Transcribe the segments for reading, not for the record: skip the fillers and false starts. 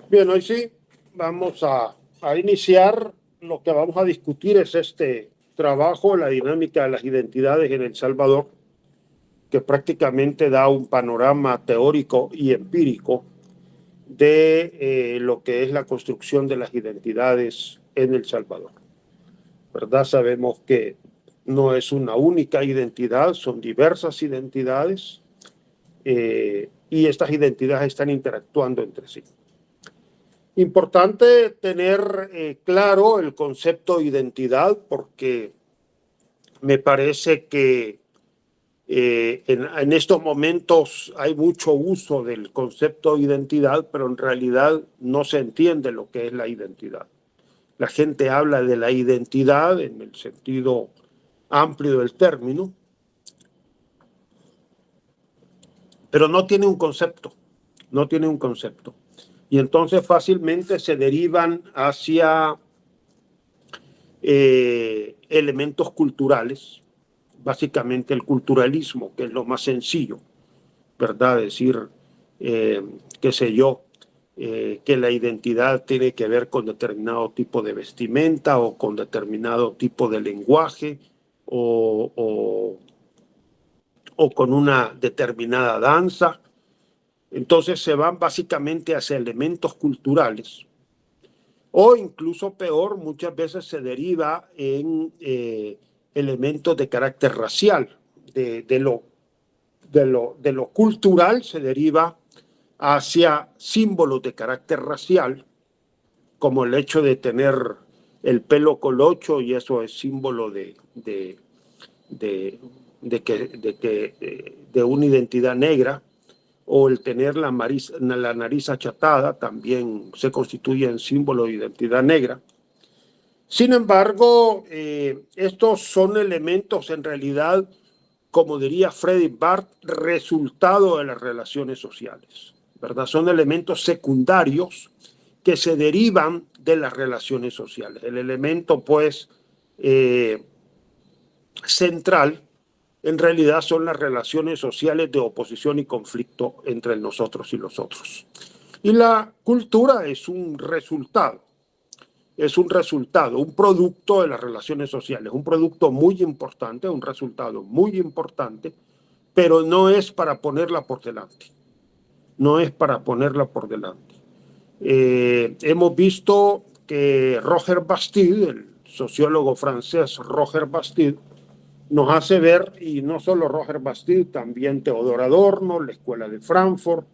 Bien, hoy sí vamos a iniciar. Lo que vamos a discutir es este trabajo, la dinámica de las identidades en El Salvador, que prácticamente da un panorama teórico y empírico de lo que es la construcción de las identidades en El Salvador. ¿Verdad? Sabemos que no es una única identidad, son diversas identidades y estas identidades están interactuando entre sí. Importante tener claro el concepto de identidad porque me parece que en estos momentos hay mucho uso del concepto de identidad, pero en realidad no se entiende lo que es la identidad. La gente habla de la identidad en el sentido amplio del término, pero no tiene un concepto, no tiene un concepto. Y entonces fácilmente se derivan hacia elementos culturales, básicamente el culturalismo, que es lo más sencillo, ¿verdad? Decir, qué sé yo, que la identidad tiene que ver con determinado tipo de vestimenta o con determinado tipo de lenguaje o, o, o con una determinada danza. Entonces se van básicamente hacia elementos culturales o incluso peor, muchas veces se deriva en elementos de carácter racial, de lo cultural se deriva hacia símbolos de carácter racial, como el hecho de tener el pelo colocho, y eso es símbolo de una identidad negra, o el tener la nariz achatada también se constituye en símbolo de identidad negra. Sin embargo, estos son elementos en realidad, como diría Freddy Barth, resultado de las relaciones sociales, ¿verdad? Son elementos secundarios que se derivan de las relaciones sociales. El elemento, pues, central, en realidad son las relaciones sociales de oposición y conflicto entre nosotros y los otros. Y la cultura es un resultado, un producto de las relaciones sociales, un producto muy importante, un resultado muy importante, pero no es para ponerla por delante, no es para ponerla por delante. Hemos visto que Roger Bastide, el sociólogo francés Roger Bastide, nos hace ver, y no solo Roger Bastide, también Teodor Adorno, la Escuela de Frankfurt,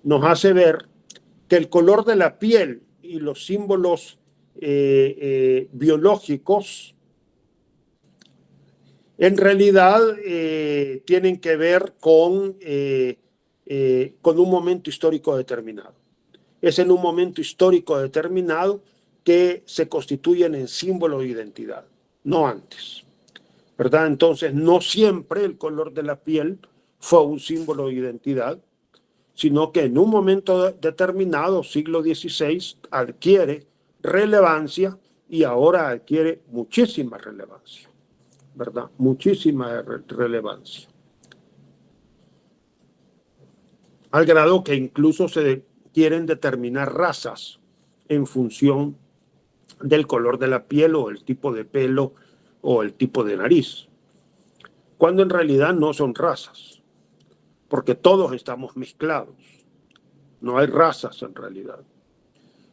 nos hace ver que el color de la piel y los símbolos biológicos en realidad tienen que ver con un momento histórico determinado. Es en un momento histórico determinado que se constituyen en símbolo de identidad, no antes, ¿verdad? Entonces, no siempre el color de la piel fue un símbolo de identidad, sino que en un momento determinado, siglo XVI, adquiere relevancia y ahora adquiere muchísima relevancia, ¿verdad? Muchísima relevancia. Al grado que incluso se quieren determinar razas en función del color de la piel o el tipo de pelo o el tipo de nariz, cuando en realidad no son razas, porque todos estamos mezclados, no hay razas en realidad.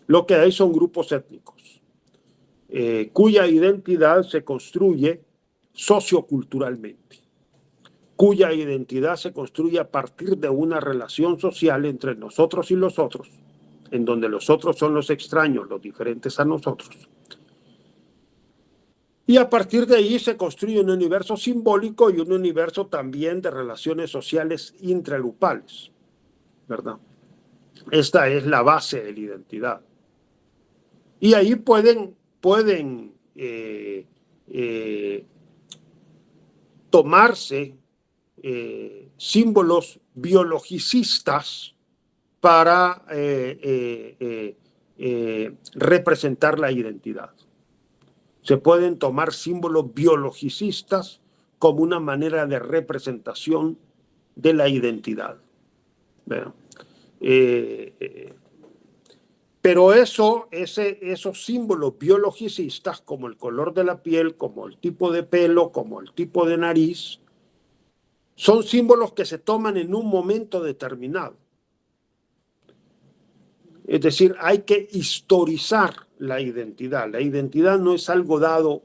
Lo que hay son grupos étnicos, cuya identidad se construye socioculturalmente, cuya identidad se construye a partir de una relación social entre nosotros y los otros, en donde los otros son los extraños, los diferentes a nosotros. Y a partir de ahí se construye un universo simbólico y un universo también de relaciones sociales intragrupales, ¿verdad? Esta es la base de la identidad. Y ahí pueden tomarse símbolos biologicistas para representar la identidad. Se pueden tomar símbolos biologicistas como una manera de representación de la identidad. Pero esos símbolos biologicistas, como el color de la piel, como el tipo de pelo, como el tipo de nariz, son símbolos que se toman en un momento determinado. Es decir, hay que historizar la identidad. La identidad no es algo dado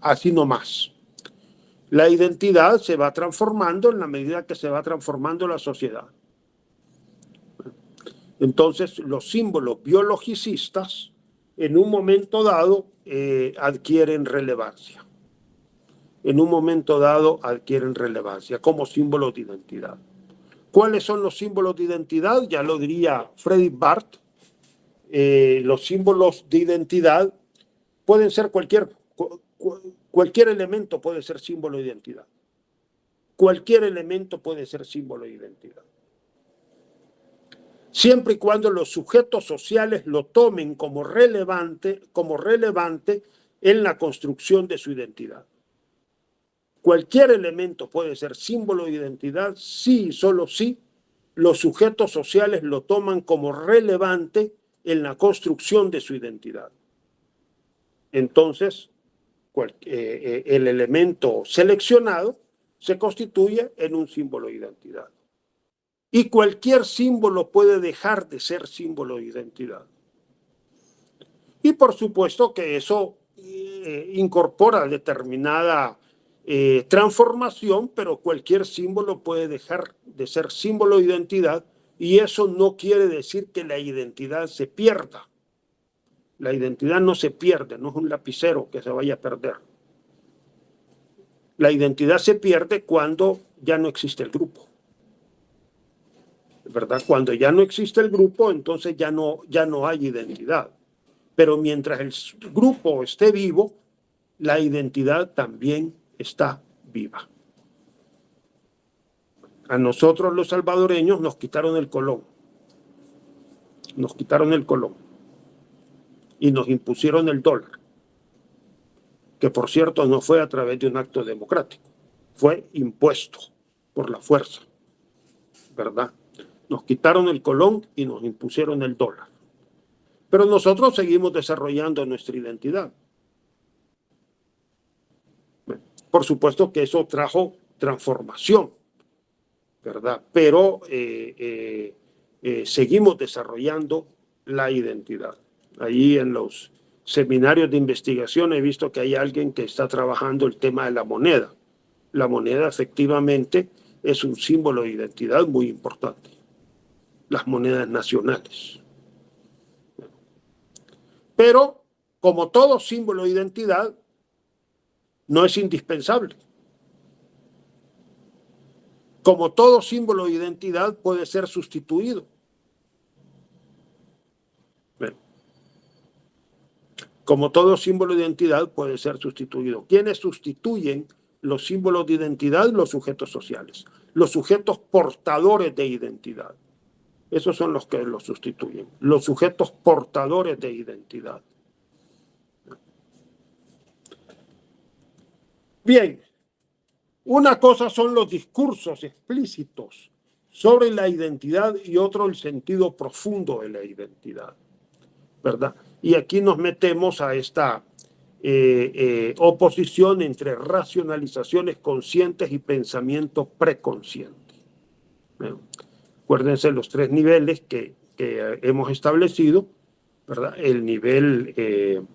así nomás. La identidad se va transformando en la medida que se va transformando la sociedad. Entonces, los símbolos biologicistas, en un momento dado, adquieren relevancia. En un momento dado, adquieren relevancia como símbolos de identidad. ¿Cuáles son los símbolos de identidad? Ya lo diría Friedrich Barth. Los símbolos de identidad pueden ser cualquier elemento puede ser símbolo de identidad. Cualquier elemento puede ser símbolo de identidad. Siempre y cuando los sujetos sociales lo tomen como relevante en la construcción de su identidad. Cualquier elemento puede ser símbolo de identidad si y solo si los sujetos sociales lo toman como relevante en la construcción de su identidad. Entonces, el elemento seleccionado se constituye en un símbolo de identidad. Y cualquier símbolo puede dejar de ser símbolo de identidad. Y por supuesto que eso incorpora determinada transformación, pero cualquier símbolo puede dejar de ser símbolo de identidad y eso no quiere decir que la identidad se pierda. La identidad no se pierde, no es un lapicero que se vaya a perder. La identidad se pierde cuando ya no existe el grupo. ¿Verdad? Cuando ya no existe el grupo, entonces ya no hay identidad. Pero mientras el grupo esté vivo, la identidad también está viva. A nosotros los salvadoreños nos quitaron el colón. Nos quitaron el colón. Y nos impusieron el dólar. Que por cierto no fue a través de un acto democrático. Fue impuesto por la fuerza. ¿Verdad? Nos quitaron el colón y nos impusieron el dólar. Pero nosotros seguimos desarrollando nuestra identidad. Por supuesto que eso trajo transformación, ¿verdad? Pero seguimos desarrollando la identidad. Ahí en los seminarios de investigación he visto que hay alguien que está trabajando el tema de la moneda. La moneda efectivamente es un símbolo de identidad muy importante. Las monedas nacionales. Pero, como todo símbolo de identidad, no es indispensable. Como todo símbolo de identidad puede ser sustituido. Bueno, como todo símbolo de identidad puede ser sustituido. ¿Quiénes sustituyen los símbolos de identidad? Los sujetos sociales, los sujetos portadores de identidad. Esos son los que los sustituyen, los sujetos portadores de identidad. Bien, una cosa son los discursos explícitos sobre la identidad y otro el sentido profundo de la identidad, ¿verdad? Y aquí nos metemos a esta oposición entre racionalizaciones conscientes y pensamiento preconsciente. Acuérdense los tres niveles que hemos establecido, ¿verdad? El nivel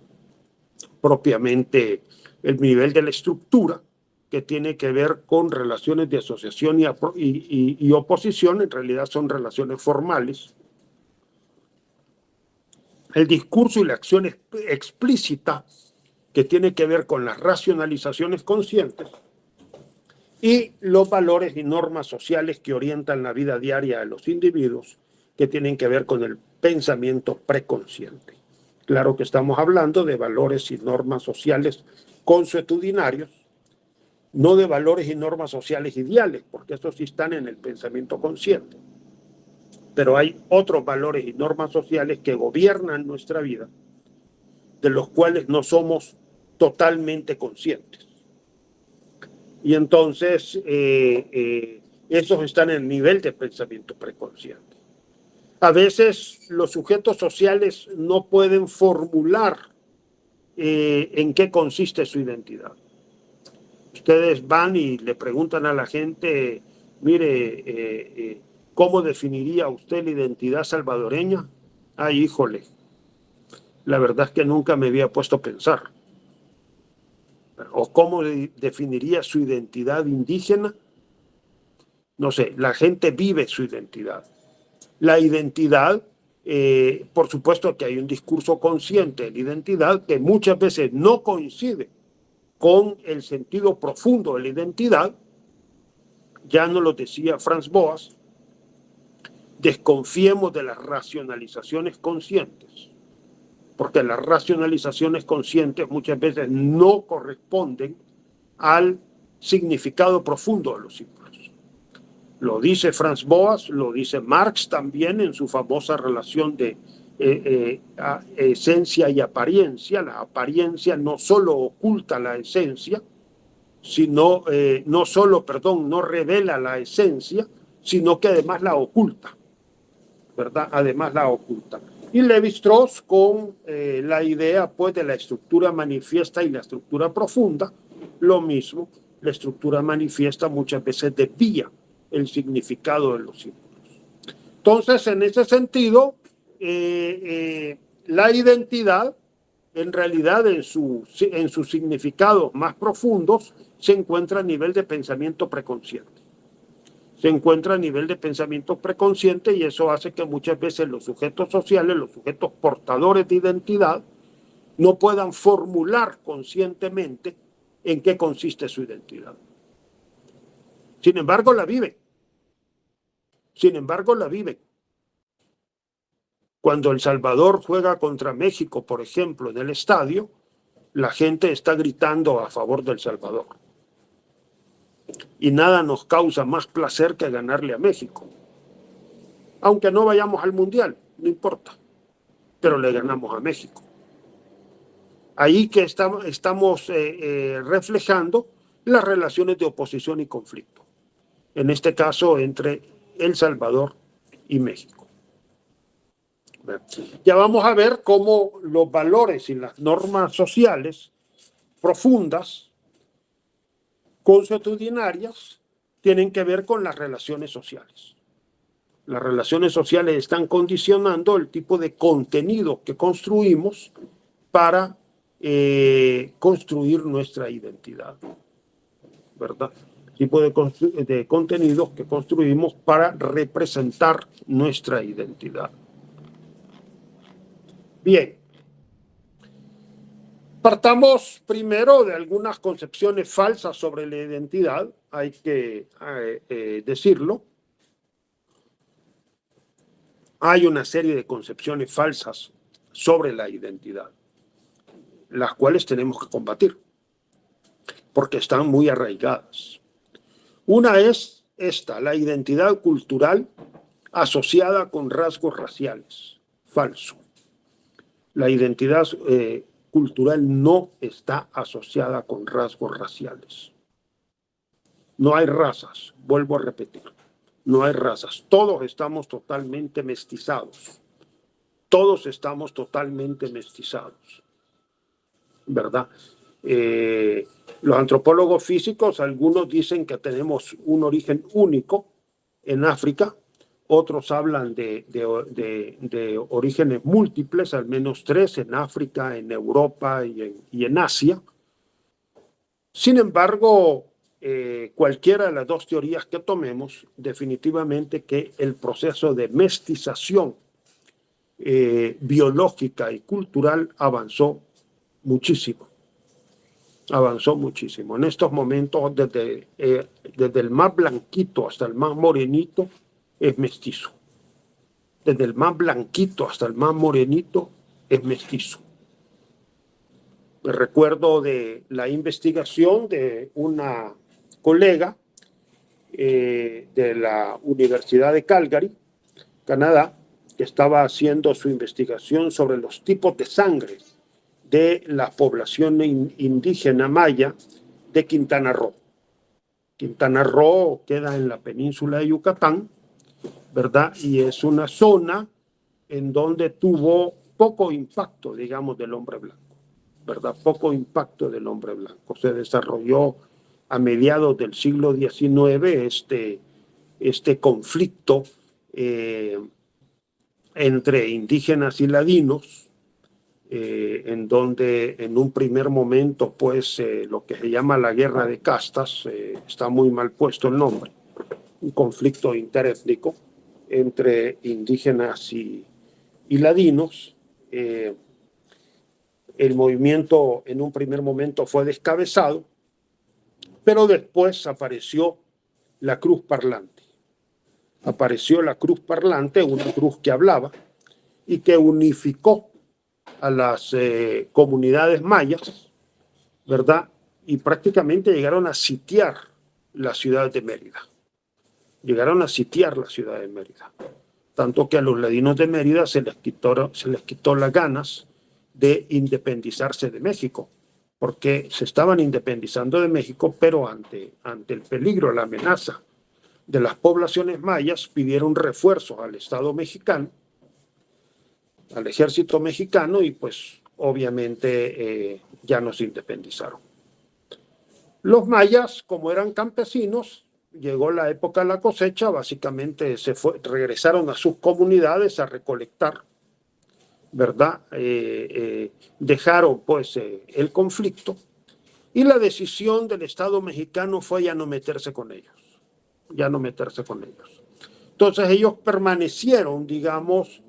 propiamente, el nivel de la estructura, que tiene que ver con relaciones de asociación y oposición, en realidad son relaciones formales. El discurso y la acción explícita, que tiene que ver con las racionalizaciones conscientes, y los valores y normas sociales que orientan la vida diaria de los individuos, que tienen que ver con el pensamiento preconsciente. Claro que estamos hablando de valores y normas sociales consuetudinarios, no de valores y normas sociales ideales, porque esos sí están en el pensamiento consciente. Pero hay otros valores y normas sociales que gobiernan nuestra vida, de los cuales no somos totalmente conscientes. Y entonces esos están en el nivel de pensamiento preconsciente. A veces los sujetos sociales no pueden formular en qué consiste su identidad. Ustedes van y le preguntan a la gente, mire, ¿cómo definiría usted la identidad salvadoreña? Ay, híjole, la verdad es que nunca me había puesto a pensar. ¿O cómo definiría su identidad indígena? No sé, la gente vive su identidad. La identidad, por supuesto que hay un discurso consciente de la identidad que muchas veces no coincide con el sentido profundo de la identidad. Ya nos lo decía Franz Boas, desconfiemos de las racionalizaciones conscientes, porque las racionalizaciones conscientes muchas veces no corresponden al significado profundo de los símbolos. Lo dice Franz Boas, lo dice Marx también en su famosa relación de esencia y apariencia. La apariencia no solo oculta la esencia, sino, no revela la esencia, sino que además la oculta, ¿verdad? Además la oculta. Y Lévi-Strauss con la idea, pues, de la estructura manifiesta y la estructura profunda, lo mismo, la estructura manifiesta muchas veces desvía el significado de los símbolos. Entonces, en ese sentido, la identidad, en realidad, en sus significados más profundos, se encuentra a nivel de pensamiento preconsciente. Se encuentra a nivel de pensamiento preconsciente y eso hace que muchas veces los sujetos sociales, los sujetos portadores de identidad, no puedan formular conscientemente en qué consiste su identidad. Sin embargo, la viven. Sin embargo, la viven. Cuando El Salvador juega contra México, por ejemplo, en el estadio, la gente está gritando a favor del Salvador. Y nada nos causa más placer que ganarle a México. Aunque no vayamos al Mundial, no importa, pero le ganamos a México. Ahí que estamos reflejando las relaciones de oposición y conflicto. En este caso, entre El Salvador y México. Ya vamos a ver cómo los valores y las normas sociales profundas, consuetudinarias, tienen que ver con las relaciones sociales. Las relaciones sociales están condicionando el tipo de contenido que construimos para construir nuestra identidad, ¿verdad? El tipo de contenidos que construimos para representar nuestra identidad. Bien. Partamos primero de algunas concepciones falsas sobre la identidad, hay que decirlo. Hay una serie de concepciones falsas sobre la identidad, las cuales tenemos que combatir, porque están muy arraigadas. Una es esta, la identidad cultural asociada con rasgos raciales. Falso. La identidad cultural no está asociada con rasgos raciales. No hay razas, vuelvo a repetir, no hay razas. Todos estamos totalmente mestizados. Todos estamos totalmente mestizados, ¿verdad? Los antropólogos físicos, algunos dicen que tenemos un origen único en África, otros hablan de orígenes múltiples, al menos 3 en África, en Europa y en Asia. Sin embargo, cualquiera de las dos teorías que tomemos, definitivamente que el proceso de mestización biológica y cultural avanzó muchísimo. Avanzó muchísimo. En estos momentos, desde el más blanquito hasta el más morenito, es mestizo. Desde el más blanquito hasta el más morenito es mestizo. Me recuerdo de la investigación de una colega de la Universidad de Calgary, Canadá, que estaba haciendo su investigación sobre los tipos de sangre de la población indígena maya de Quintana Roo. Quintana Roo queda en la península de Yucatán, ¿verdad? Y es una zona en donde tuvo poco impacto, digamos, del hombre blanco, ¿verdad? Poco impacto del hombre blanco. Se desarrolló a mediados del siglo XIX este conflicto entre indígenas y ladinos, en donde en un primer momento, pues, lo que se llama la guerra de castas, está muy mal puesto el nombre, un conflicto interétnico entre indígenas y ladinos. El movimiento en un primer momento fue descabezado, pero después apareció la cruz parlante. Apareció la cruz parlante, una cruz que hablaba y que unificó a las comunidades mayas, ¿verdad? Y prácticamente llegaron a sitiar la ciudad de Mérida. Llegaron a sitiar la ciudad de Mérida. Tanto que a los ladinos de Mérida se les quitó las ganas de independizarse de México, porque se estaban independizando de México, pero ante el peligro, la amenaza de las poblaciones mayas, pidieron refuerzos al Estado mexicano, al ejército mexicano, y pues obviamente ya no se independizaron. Los mayas, como eran campesinos, llegó la época de la cosecha, básicamente regresaron a sus comunidades a recolectar, ¿verdad? Dejaron pues el conflicto, y la decisión del Estado mexicano fue ya no meterse con ellos, ya no meterse con ellos. Entonces ellos permanecieron, digamos,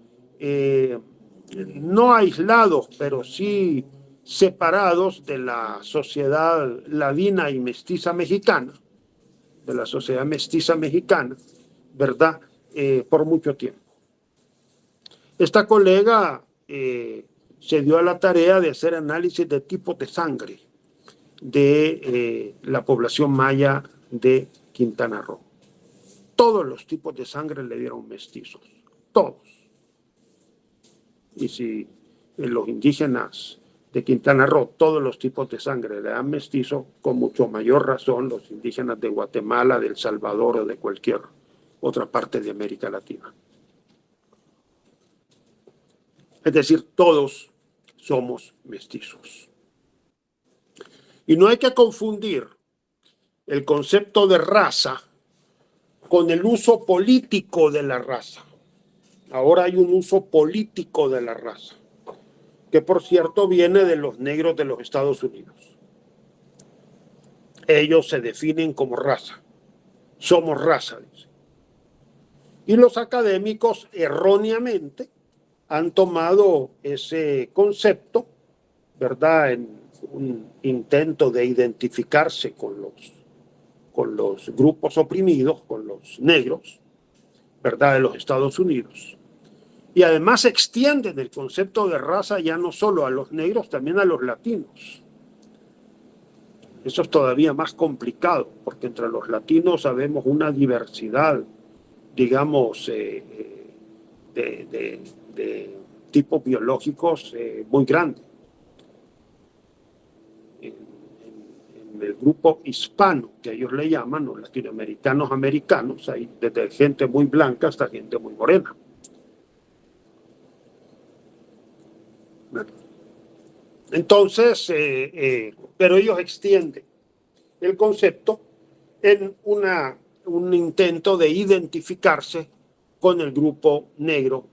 no aislados, pero sí separados de la sociedad ladina y mestiza mexicana, de la sociedad mestiza mexicana, ¿verdad? Por mucho tiempo. Esta colega se dio a la tarea de hacer análisis de tipos de sangre de la población maya de Quintana Roo. Todos los tipos de sangre le dieron mestizos, todos. Y si los indígenas de Quintana Roo todos los tipos de sangre le dan mestizos, con mucho mayor razón los indígenas de Guatemala, de El Salvador o de cualquier otra parte de América Latina. Es decir, todos somos mestizos. Y no hay que confundir el concepto de raza con el uso político de la raza. Ahora hay un uso político de la raza, que por cierto viene de los negros de los Estados Unidos. Ellos se definen como raza. Somos raza, dicen. Y los académicos erróneamente han tomado ese concepto, ¿verdad?, en un intento de identificarse con los grupos oprimidos, con los negros, ¿verdad?, de los Estados Unidos. Y además extienden el concepto de raza ya no solo a los negros, también a los latinos. Eso es todavía más complicado, porque entre los latinos sabemos una diversidad, digamos, de tipos biológicos muy grande. En el grupo hispano, que ellos le llaman, los latinoamericanos americanos, hay desde gente muy blanca hasta gente muy morena. Entonces, pero ellos extienden el concepto en un intento de identificarse con el grupo negro,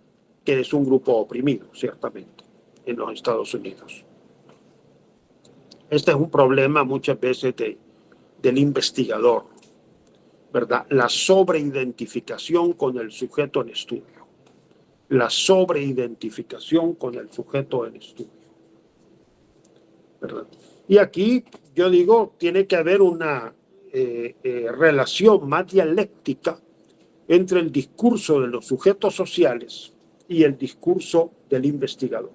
que es un grupo oprimido, ciertamente, en los Estados Unidos. Este es un problema muchas veces del investigador, ¿verdad? La sobreidentificación con el sujeto en estudio. La sobreidentificación con el sujeto en estudio, ¿verdad? Y aquí, yo digo, tiene que haber una relación más dialéctica entre el discurso de los sujetos sociales y el discurso del investigador.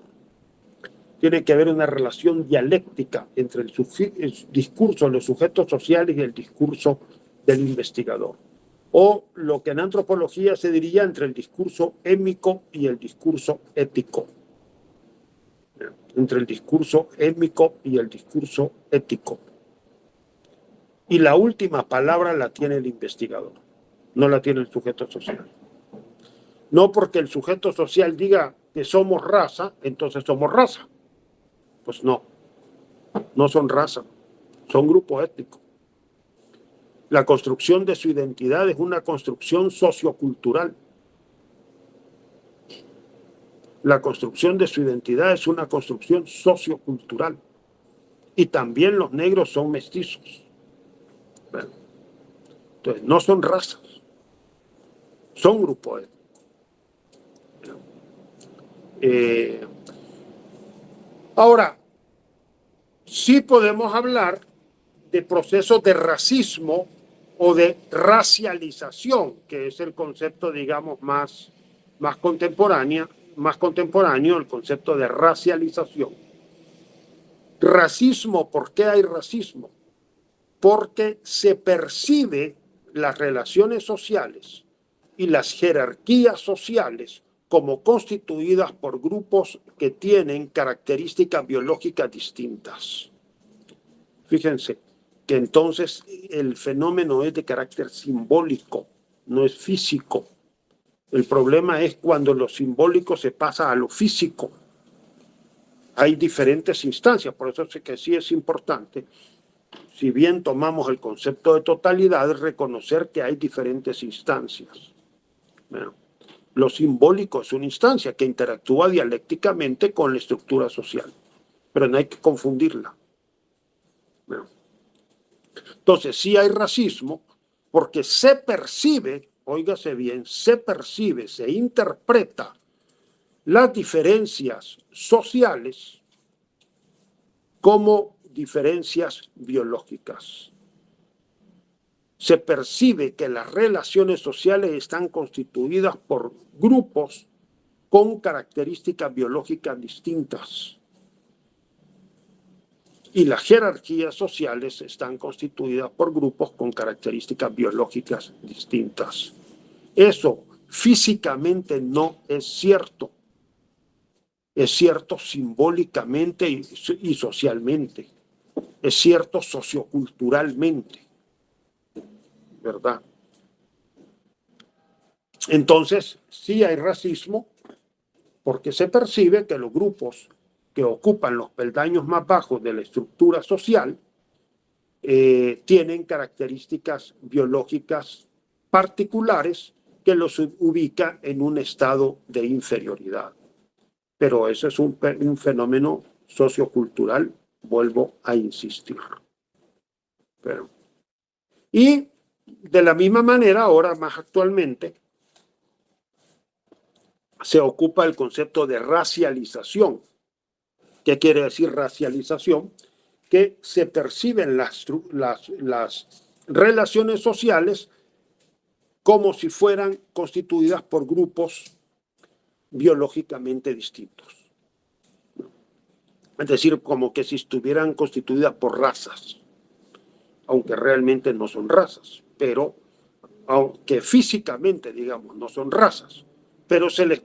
Tiene que haber una relación dialéctica entre el discurso de los sujetos sociales y el discurso del investigador. O lo que en antropología se diría entre el discurso étnico y el discurso ético. Entre el discurso étnico y el discurso ético. Y la última palabra la tiene el investigador, no la tiene el sujeto social. No porque el sujeto social diga que somos raza, entonces somos raza. Pues no, no son raza, son grupo étnico. La construcción de su identidad es una construcción sociocultural. La construcción de su identidad es una construcción sociocultural. Y también los negros son mestizos. Bueno, entonces, no son razas, son grupos étnicos. Ahora, sí podemos hablar de procesos de racismo o de racialización, que es el concepto, digamos, más contemporáneo, el concepto de racialización. Racismo, ¿por qué hay racismo? Porque se percibe las relaciones sociales y las jerarquías sociales como constituidas por grupos que tienen características biológicas distintas. Fíjense que entonces el fenómeno es de carácter simbólico, no es físico. El problema es cuando lo simbólico se pasa a lo físico. Hay diferentes instancias, por eso sé que sí es importante, si bien tomamos el concepto de totalidad, reconocer que hay diferentes instancias. Bueno, lo simbólico es una instancia que interactúa dialécticamente con la estructura social, pero no hay que confundirla. Bueno, entonces sí hay racismo porque se percibe, óigase bien, se percibe, se interpreta las diferencias sociales como diferencias biológicas. Se percibe que las relaciones sociales están constituidas por grupos con características biológicas distintas. Y las jerarquías sociales están constituidas por grupos con características biológicas distintas. Eso físicamente no es cierto. Es cierto simbólicamente y socialmente. Es cierto socioculturalmente. ¿Verdad? Entonces, sí hay racismo porque se percibe que los grupos que ocupan los peldaños más bajos de la estructura social tienen características biológicas particulares que los ubica en un estado de inferioridad. Pero eso es un fenómeno sociocultural, vuelvo a insistir. Y de la misma manera, ahora más actualmente, se ocupa el concepto de racialización. ¿Qué quiere decir racialización? Que se perciben las relaciones sociales como si fueran constituidas por grupos biológicamente distintos. Es decir, como que si estuvieran constituidas por razas, aunque realmente no son razas, pero aunque físicamente, digamos, no son razas, pero se les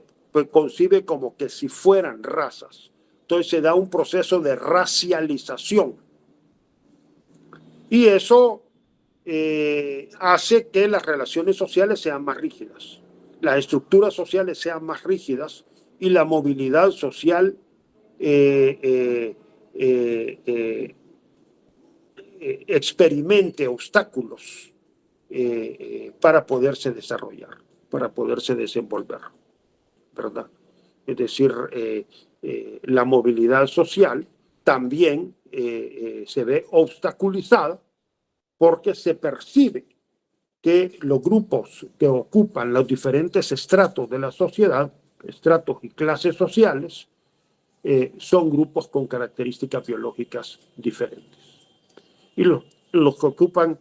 concibe como que si fueran razas. Entonces se da un proceso de racialización. Y eso hace que las relaciones sociales sean más rígidas, las estructuras sociales sean más rígidas y la movilidad social experimente obstáculos para poderse desarrollar, para poderse desenvolver, ¿verdad? Es decir, la movilidad social también se ve obstaculizada porque se percibe que los grupos que ocupan los diferentes estratos de la sociedad, estratos y clases sociales, son grupos con características biológicas diferentes. Y los que ocupan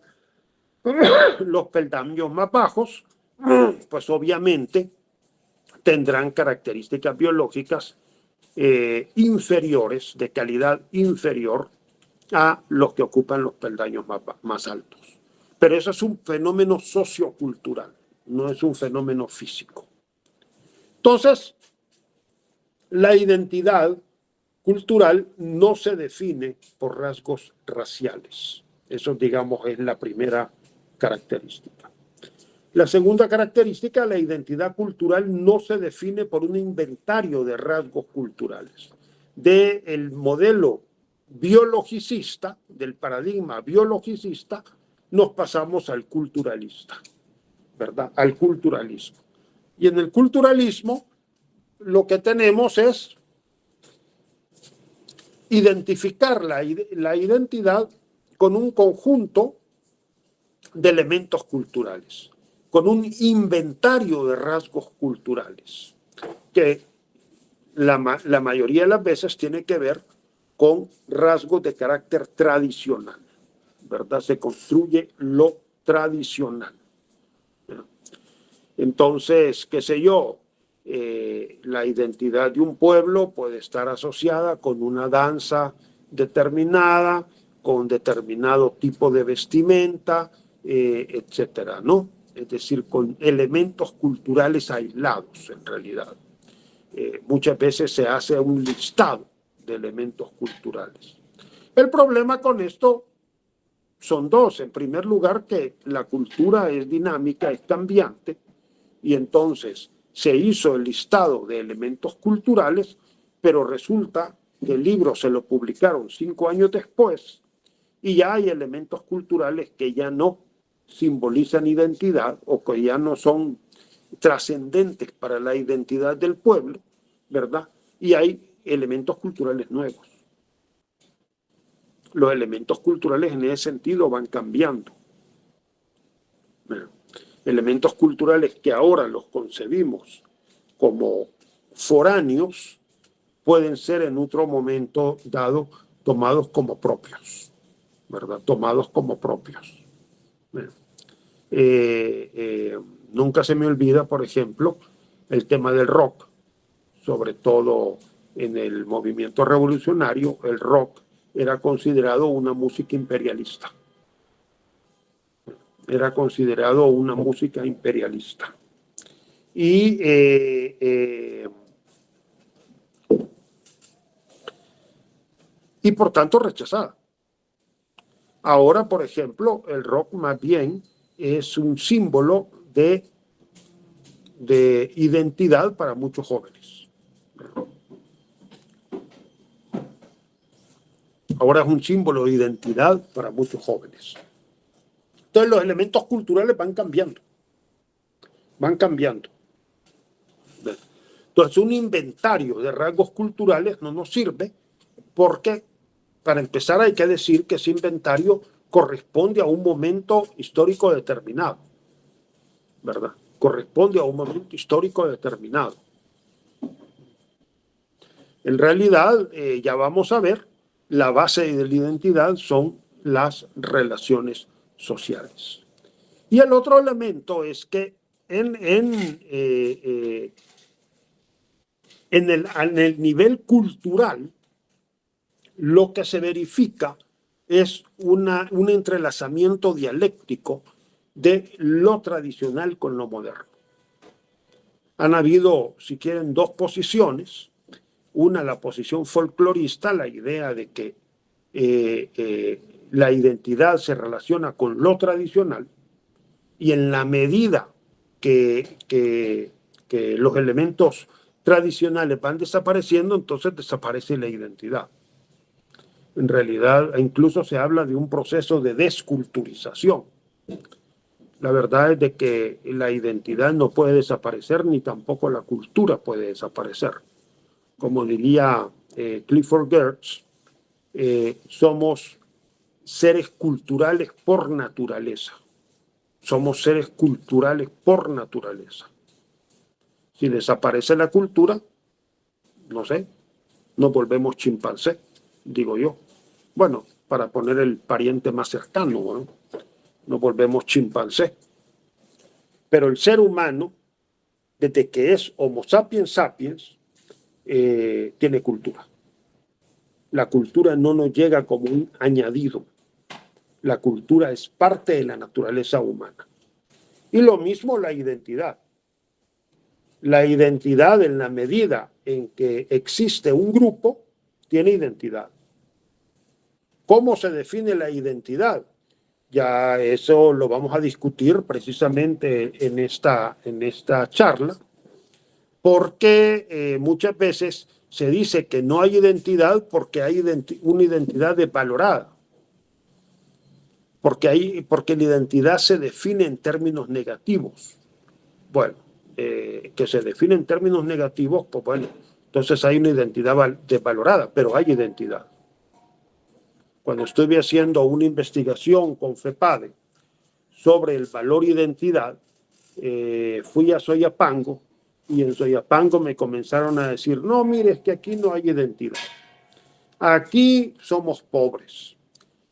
los peldaños más bajos, pues obviamente tendrán características biológicas inferiores, de calidad inferior a los que ocupan los peldaños más altos. Pero eso es un fenómeno sociocultural, no es un fenómeno físico. Entonces, la identidad cultural no se define por rasgos raciales. Eso, digamos, es la primera característica. La segunda característica, la identidad cultural no se define por un inventario de rasgos culturales. Del modelo biologicista, del paradigma biologicista, nos pasamos al culturalista, ¿verdad? Al culturalismo. Y en el culturalismo lo que tenemos es identificar la identidad con un conjunto de elementos culturales, con un inventario de rasgos culturales, que la mayoría de las veces tiene que ver con rasgos de carácter tradicional, ¿verdad? Se construye lo tradicional. Entonces, qué sé yo, la identidad de un pueblo puede estar asociada con una danza determinada, con determinado tipo de vestimenta, etcétera, ¿no? Es decir, con elementos culturales aislados, en realidad. Muchas veces se hace un listado de elementos culturales. El problema con esto son dos. En primer lugar, que la cultura es dinámica, es cambiante, y entonces se hizo el listado de elementos culturales, pero resulta que el libro se lo publicaron 5 años después y ya hay elementos culturales que ya no simbolizan identidad o que ya no son trascendentes para la identidad del pueblo, ¿verdad? Y hay elementos culturales nuevos. Los elementos culturales en ese sentido van cambiando. Elementos culturales que ahora los concebimos como foráneos pueden ser en otro momento dado tomados como propios, ¿verdad? Tomados como propios. Nunca se me olvida, por ejemplo, el tema del rock, sobre todo en el movimiento revolucionario. El rock era considerado una música imperialista. Era considerado una música imperialista. Y por tanto rechazada. Ahora, por ejemplo, el rock más bien es un símbolo de identidad para muchos jóvenes. Ahora es un símbolo de identidad para muchos jóvenes. Entonces los elementos culturales van cambiando. Van cambiando. Entonces un inventario de rasgos culturales no nos sirve porque, para empezar, hay que decir que ese inventario corresponde a un momento histórico determinado, ¿verdad? Corresponde a un momento histórico determinado. En realidad, ya vamos a ver, la base de la identidad son las relaciones sociales. Y el otro elemento es que en el nivel cultural, lo que se verifica es un entrelazamiento dialéctico de lo tradicional con lo moderno. Han habido, si quieren, dos posiciones. Una, la posición folclorista, la idea de que la identidad se relaciona con lo tradicional, y en la medida que los elementos tradicionales van desapareciendo, entonces desaparece la identidad. En realidad, incluso se habla de un proceso de desculturización. La verdad es de que la identidad no puede desaparecer, ni tampoco la cultura puede desaparecer. Como diría Clifford Geertz, somos seres culturales por naturaleza. Somos seres culturales por naturaleza. Si desaparece la cultura, no sé, nos volvemos chimpancé, digo yo. Bueno, para poner el pariente más cercano, ¿no? Nos volvemos chimpancé. Pero el ser humano, desde que es Homo sapiens sapiens, tiene cultura. La cultura no nos llega como un añadido. La cultura es parte de la naturaleza humana. Y lo mismo la identidad. La identidad, en la medida en que existe un grupo, tiene identidad. ¿Cómo se define la identidad? Ya eso lo vamos a discutir precisamente en esta charla, porque muchas veces se dice que no hay identidad porque hay una identidad desvalorada, porque la identidad se define en términos negativos. Bueno, que se define en términos negativos, pues bueno, entonces hay una identidad desvalorada, pero hay identidad. Cuando estuve haciendo una investigación con FEPADE sobre el valor identidad, fui a Soyapango y en Soyapango me comenzaron a decir, no, mire, es que aquí no hay identidad. Aquí somos pobres.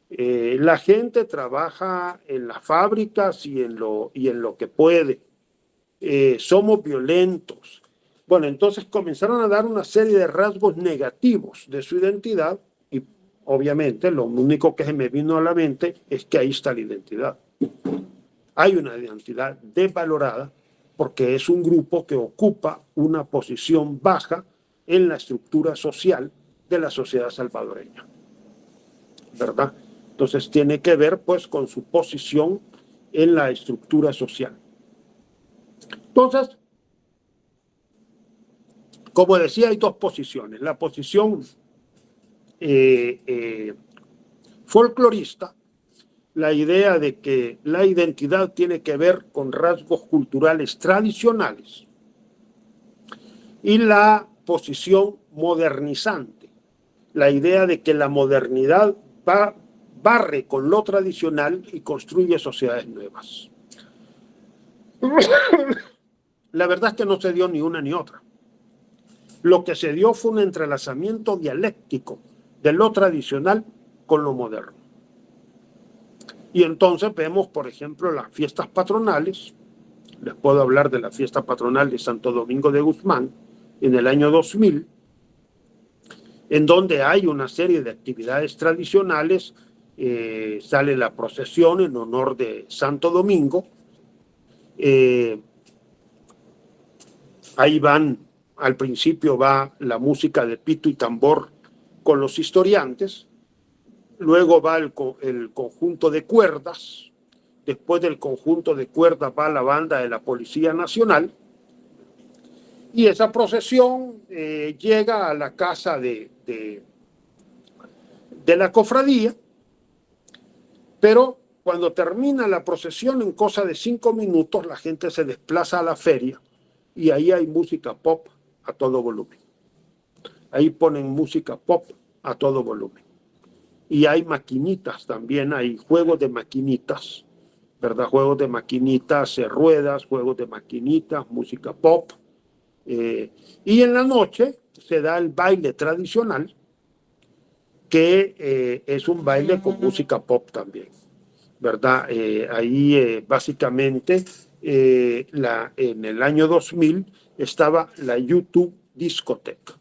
La gente trabaja en las fábricas y en lo que puede. Somos violentos. Bueno, entonces comenzaron a dar una serie de rasgos negativos de su identidad y obviamente lo único que se me vino a la mente es que ahí está la identidad. Hay una identidad desvalorada porque es un grupo que ocupa una posición baja en la estructura social de la sociedad salvadoreña, ¿verdad? Entonces tiene que ver pues con su posición en la estructura social. Entonces, como decía, hay dos posiciones. La posición folclorista, la idea de que la identidad tiene que ver con rasgos culturales tradicionales, y la posición modernizante, la idea de que la modernidad barre con lo tradicional y construye sociedades nuevas. La verdad es que no se dio ni una ni otra. Lo que se dio fue un entrelazamiento dialéctico de lo tradicional con lo moderno. Y entonces vemos, por ejemplo, las fiestas patronales. Les puedo hablar de la fiesta patronal de Santo Domingo de Guzmán en el año 2000, en donde hay una serie de actividades tradicionales. Sale la procesión en honor de Santo Domingo. Ahí al principio va la música de pito y tambor con los historiantes, luego va el conjunto de cuerdas, después del conjunto de cuerdas va la banda de la Policía Nacional, y esa procesión llega a la casa de la cofradía, pero cuando termina la procesión, en cosa de 5 minutos, la gente se desplaza a la feria y ahí hay música pop a todo volumen. Ahí ponen música pop a todo volumen. Y hay maquinitas también, hay juegos de maquinitas, ¿verdad? Juegos de maquinitas, ruedas, juegos de maquinitas, música pop. Y en la noche se da el baile tradicional, que es un baile con música pop también, ¿verdad? Ahí básicamente en el año 2000 estaba la YouTube Discoteca,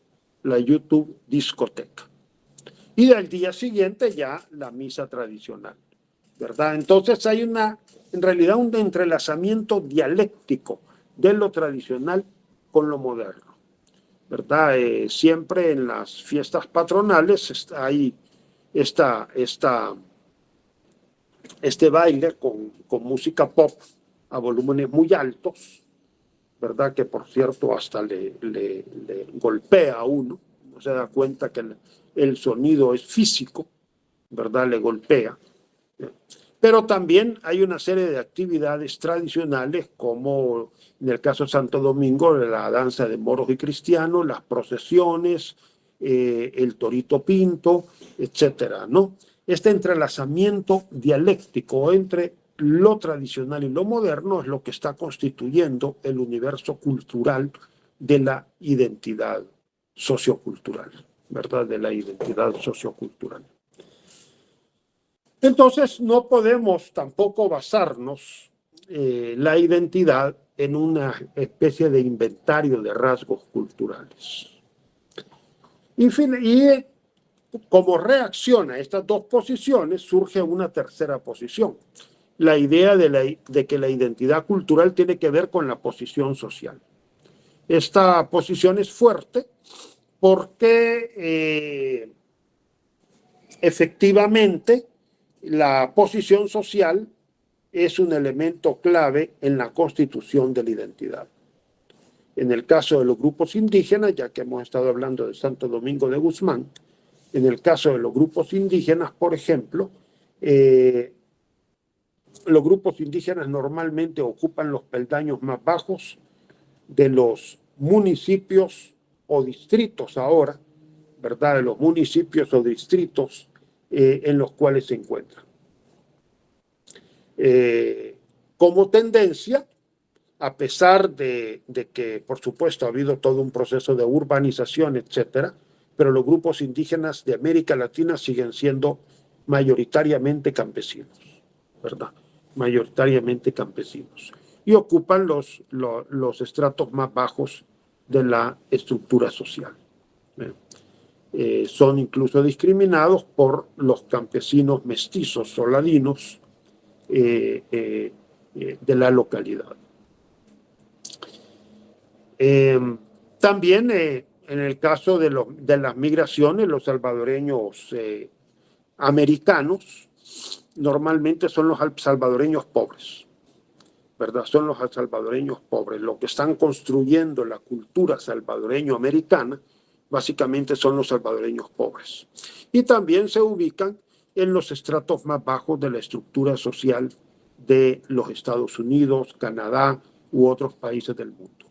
y al día siguiente ya la misa tradicional, ¿verdad? Entonces hay en realidad un entrelazamiento dialéctico de lo tradicional con lo moderno, ¿verdad? Siempre en las fiestas patronales hay este baile con música pop a volúmenes muy altos, ¿verdad? Que por cierto hasta le golpea a uno, no se da cuenta que el sonido es físico, ¿verdad? Le golpea. Pero también hay una serie de actividades tradicionales, como en el caso de Santo Domingo, la danza de moros y cristianos, las procesiones, el torito pinto, etcétera, ¿no? Este entrelazamiento dialéctico entre lo tradicional y lo moderno es lo que está constituyendo el universo cultural de la identidad sociocultural, ¿verdad? De la identidad sociocultural. Entonces, no podemos tampoco basarnos la identidad en una especie de inventario de rasgos culturales. Y como reacción a estas dos posiciones, surge una tercera posición, la idea de que la identidad cultural tiene que ver con la posición social. Esta posición es fuerte porque efectivamente la posición social es un elemento clave en la constitución de la identidad. En el caso de los grupos indígenas, ya que hemos estado hablando de Santo Domingo de Guzmán, en el caso de los grupos indígenas, por ejemplo, los grupos indígenas normalmente ocupan los peldaños más bajos de los municipios o distritos ahora, ¿verdad? De los municipios o distritos en los cuales se encuentran. Como tendencia, a pesar de que, por supuesto, ha habido todo un proceso de urbanización, etcétera, pero los grupos indígenas de América Latina siguen siendo mayoritariamente campesinos, ¿verdad? Mayoritariamente campesinos. Y ocupan los estratos más bajos de la estructura social. Son incluso discriminados por los campesinos mestizos soladinos de la localidad. También en el caso de las migraciones, los salvadoreños americanos normalmente son los salvadoreños pobres, ¿verdad? Son los salvadoreños pobres. Lo que están construyendo la cultura salvadoreño-americana básicamente son los salvadoreños pobres. Y también se ubican en los estratos más bajos de la estructura social de los Estados Unidos, Canadá u otros países del mundo.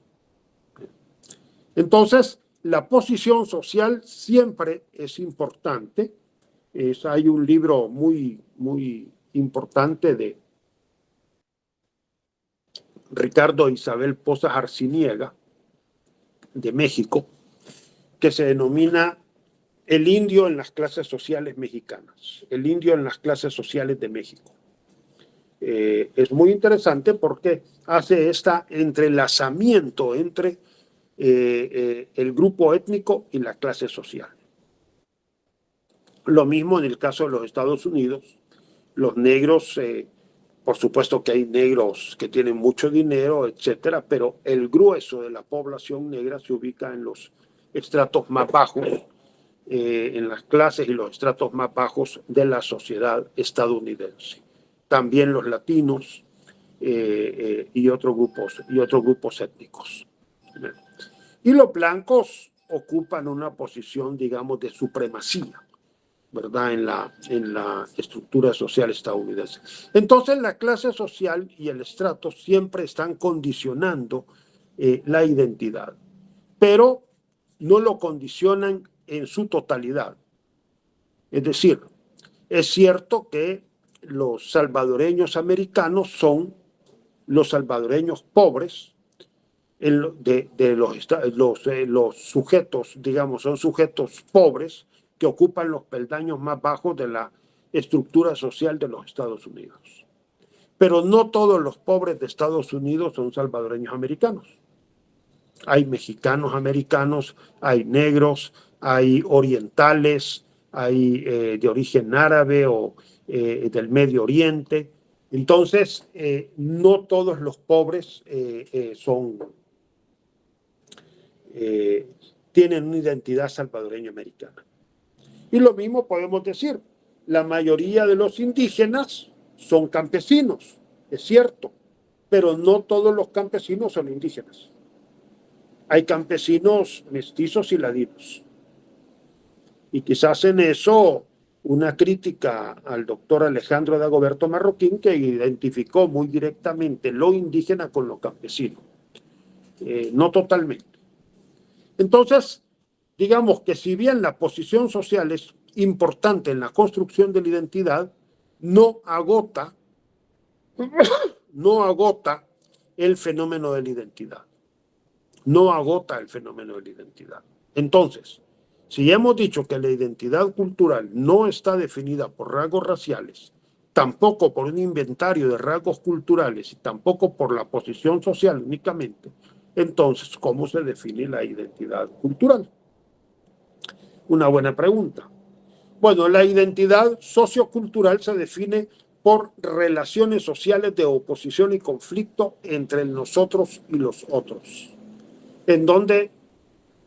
Entonces, la posición social siempre es importante. Hay un libro muy importante de Ricardo Isabel Pozas Arciniega, de México, que se denomina El indio en las clases sociales mexicanas, el indio en las clases sociales de México. Es muy interesante porque hace este entrelazamiento entre el grupo étnico y la clase social. Lo mismo en el caso de los Estados Unidos. Los negros, por supuesto que hay negros que tienen mucho dinero, etcétera, pero el grueso de la población negra se ubica en los estratos más bajos, en las clases y los estratos más bajos de la sociedad estadounidense. También los latinos y otros grupos étnicos. Y los blancos ocupan una posición, digamos, de supremacía, ¿verdad? En la estructura social estadounidense. Entonces, la clase social y el estrato siempre están condicionando la identidad, pero no lo condicionan en su totalidad. Es decir, es cierto que los salvadoreños americanos son los salvadoreños pobres, los sujetos, digamos, son sujetos pobres que ocupan los peldaños más bajos de la estructura social de los Estados Unidos. Pero no todos los pobres de Estados Unidos son salvadoreños americanos. Hay mexicanos americanos, hay negros, hay orientales, hay de origen árabe o del Medio Oriente. Entonces, no todos los pobres tienen una identidad salvadoreña-americana. Y lo mismo podemos decir, la mayoría de los indígenas son campesinos, es cierto, pero no todos los campesinos son indígenas. Hay campesinos mestizos y ladinos. Y quizás en eso una crítica al doctor Alejandro Dagoberto Marroquín, que identificó muy directamente lo indígena con lo campesino. No totalmente. Entonces, digamos que si bien la posición social es importante en la construcción de la identidad, no agota el fenómeno de la identidad. No agota el fenómeno de la identidad. Entonces, si hemos dicho que la identidad cultural no está definida por rasgos raciales, tampoco por un inventario de rasgos culturales y tampoco por la posición social únicamente, entonces, ¿cómo se define la identidad cultural? Una buena pregunta. Bueno, la identidad sociocultural se define por relaciones sociales de oposición y conflicto entre nosotros y los otros, en donde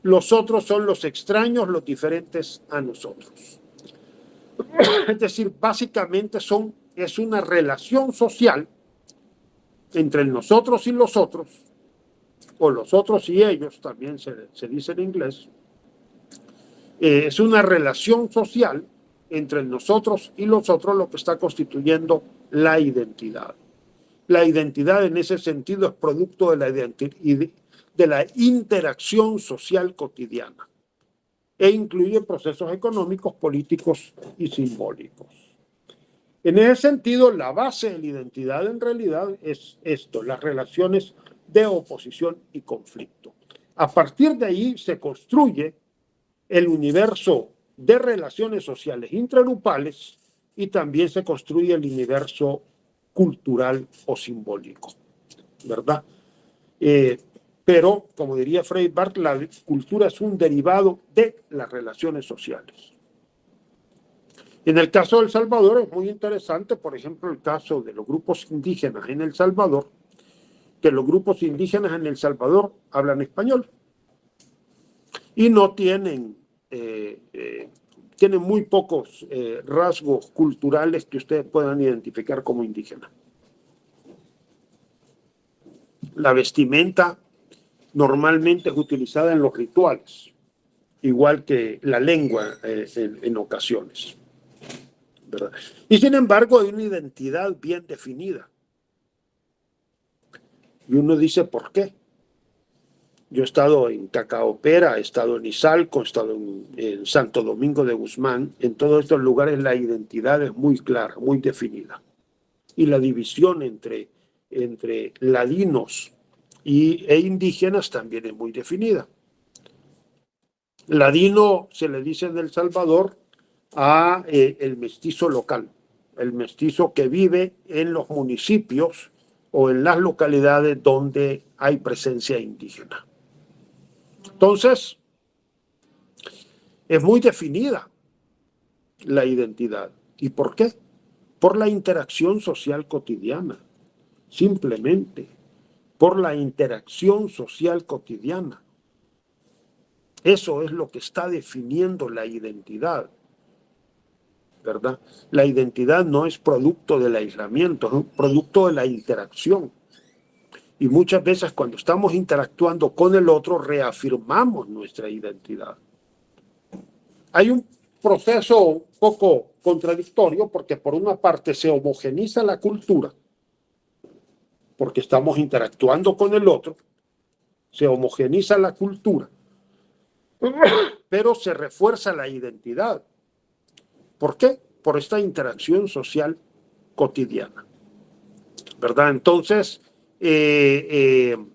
los otros son los extraños, los diferentes a nosotros. Es decir, básicamente es una relación social entre nosotros y los otros, o los otros y ellos, también se dice en inglés. Es una relación social entre nosotros y los otros lo que está constituyendo la identidad. La identidad en ese sentido es producto de la interacción social cotidiana e incluye procesos económicos, políticos y simbólicos. En ese sentido, la base de la identidad en realidad es esto, las relaciones de oposición y conflicto. A partir de ahí se construye el universo de relaciones sociales intragrupales y también se construye el universo cultural o simbólico, ¿verdad? Pero, como diría Breitbart, la cultura es un derivado de las relaciones sociales. En el caso de El Salvador es muy interesante, por ejemplo, el caso de los grupos indígenas en El Salvador, que los grupos indígenas en El Salvador hablan español y no tienen muy pocos rasgos culturales que ustedes puedan identificar como indígenas. La vestimenta normalmente es utilizada en los rituales, igual que la lengua en ocasiones, ¿verdad? Y sin embargo hay una identidad bien definida. Y uno dice, ¿por qué? Yo he estado en Cacaopera, he estado en Izalco, he estado en Santo Domingo de Guzmán. En todos estos lugares la identidad es muy clara, muy definida. Y la división entre ladinos e indígenas también es muy definida. Ladino se le dice en El Salvador a el mestizo local, el mestizo que vive en los municipios o en las localidades donde hay presencia indígena. Entonces, es muy definida la identidad. ¿Y por qué? Por la interacción social cotidiana, simplemente, por la interacción social cotidiana. Eso es lo que está definiendo la identidad, ¿verdad? La identidad no es producto del aislamiento, es un producto de la interacción. Y muchas veces cuando estamos interactuando con el otro, reafirmamos nuestra identidad. Hay un proceso un poco contradictorio porque por una parte se homogeniza la cultura, porque estamos interactuando con el otro, se homogeniza la cultura, pero se refuerza la identidad. ¿Por qué? Por esta interacción social cotidiana, ¿verdad? Entonces, en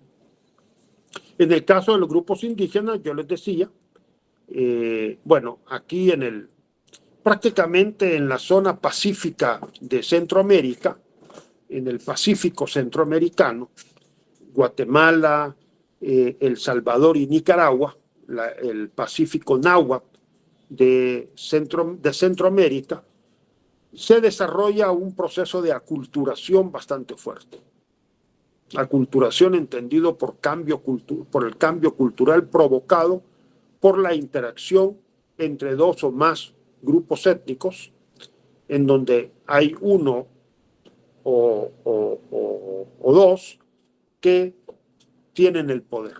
el caso de los grupos indígenas, yo les decía, bueno, aquí prácticamente en la zona pacífica de Centroamérica, en el Pacífico centroamericano, Guatemala, El Salvador y Nicaragua, el Pacífico náhuatl de Centroamérica, se desarrolla un proceso de aculturación bastante fuerte. Aculturación entendido por el cambio cultural provocado por la interacción entre dos o más grupos étnicos, en donde hay uno o dos que tienen el poder.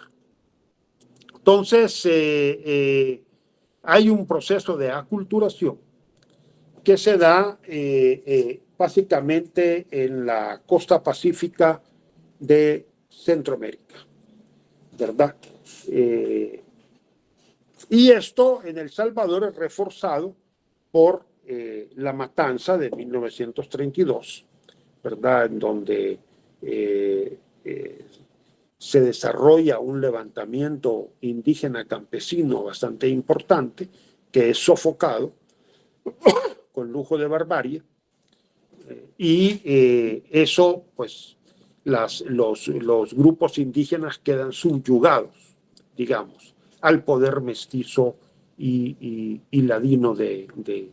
Entonces, hay un proceso de aculturación que se da básicamente en la costa pacífica de Centroamérica, ¿verdad? Y esto en El Salvador es reforzado por la matanza de 1932, ¿verdad? En donde se desarrolla un levantamiento indígena campesino bastante importante, que es sofocado con lujo de barbarie, y eso, pues, los grupos indígenas quedan subyugados, digamos, al poder mestizo y ladino de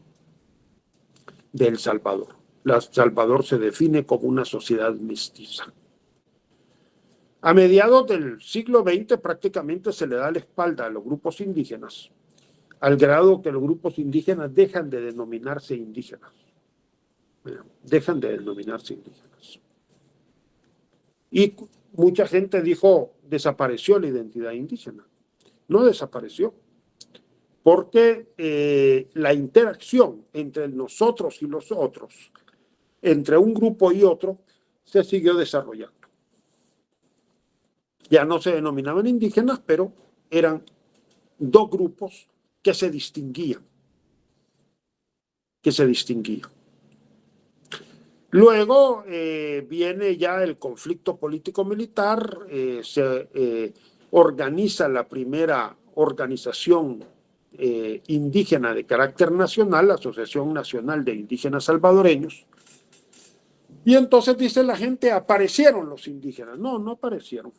El Salvador. El Salvador se define como una sociedad mestiza. A mediados del siglo XX prácticamente se le da la espalda a los grupos indígenas al grado que los grupos indígenas dejan de denominarse indígenas. Dejan de denominarse indígenas. Y mucha gente dijo, desapareció la identidad indígena. No desapareció, porque la interacción entre nosotros y los otros, entre un grupo y otro, se siguió desarrollando. Ya no se denominaban indígenas, pero eran dos grupos que se distinguían. Luego viene ya el conflicto político-militar, se organiza la primera organización indígena de carácter nacional, la Asociación Nacional de Indígenas Salvadoreños, y entonces dice la gente, aparecieron los indígenas. No, no aparecieron,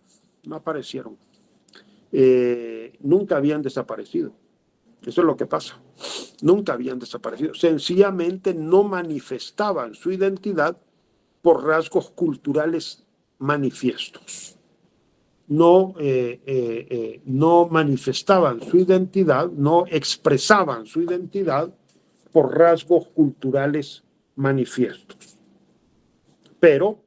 nunca habían desaparecido. Eso es lo que pasa. Nunca habían desaparecido. Sencillamente no manifestaban su identidad por rasgos culturales manifiestos. No manifestaban su identidad, no expresaban su identidad por rasgos culturales manifiestos. Pero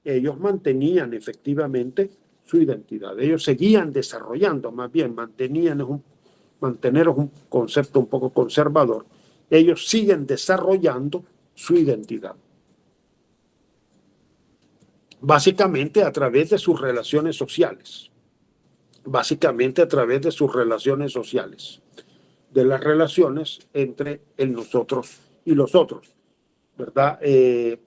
ellos mantenían efectivamente su identidad. Ellos seguían desarrollando, más bien mantener un concepto un poco conservador, ellos siguen desarrollando su identidad. Básicamente a través de sus relaciones sociales. De las relaciones entre el nosotros y los otros, ¿verdad?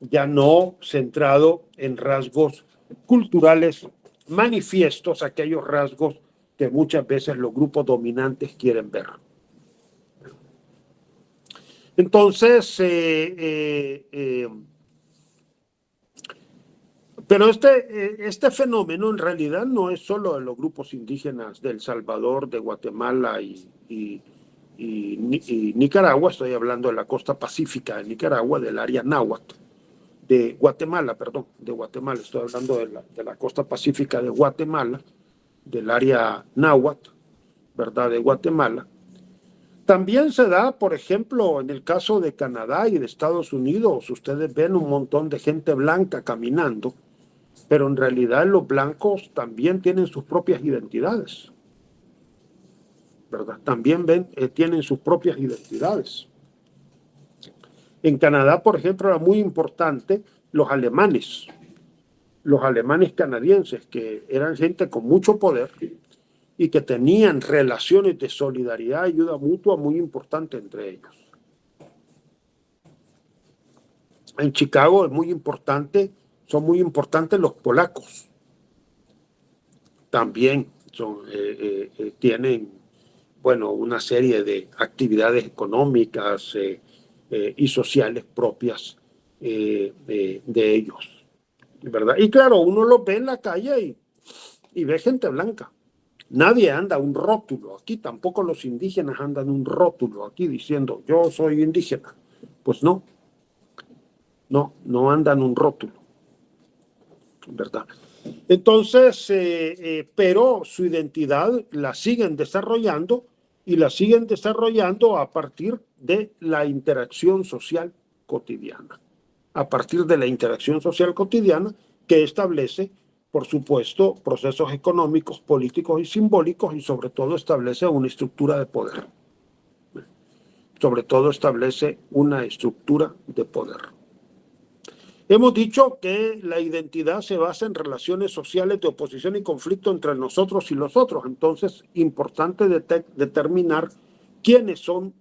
Ya no centrado en rasgos culturales manifiestos, aquellos rasgos que muchas veces los grupos dominantes quieren ver. Entonces, pero este fenómeno en realidad no es solo de los grupos indígenas de El Salvador, de Guatemala y Nicaragua. Estoy hablando de la costa pacífica de Nicaragua, del área náhuatl, de Guatemala, estoy hablando de la costa pacífica de Guatemala, del área náhuatl, ¿verdad?, de Guatemala. También se da, por ejemplo, en el caso de Canadá y de Estados Unidos, ustedes ven un montón de gente blanca caminando, pero en realidad los blancos también tienen sus propias identidades, ¿verdad? Tienen sus propias identidades. En Canadá, por ejemplo, era muy importante los alemanes canadienses, que eran gente con mucho poder y que tenían relaciones de solidaridad y ayuda mutua muy importantes entre ellos. En Chicago son muy importantes los polacos. También tienen, bueno, una serie de actividades económicas y sociales propias de ellos, ¿verdad? Y claro, uno los ve en la calle y ve gente blanca. Nadie anda un rótulo aquí, tampoco los indígenas andan un rótulo aquí diciendo yo soy indígena. Pues no andan un rótulo, ¿verdad? Entonces, pero su identidad la siguen desarrollando y la siguen desarrollando a partir de la interacción social cotidiana. Que establece, por supuesto, procesos económicos, políticos y simbólicos, y sobre todo establece una estructura de poder. Hemos dicho que la identidad se basa en relaciones sociales de oposición y conflicto entre nosotros y los otros. Entonces, importante determinar quiénes son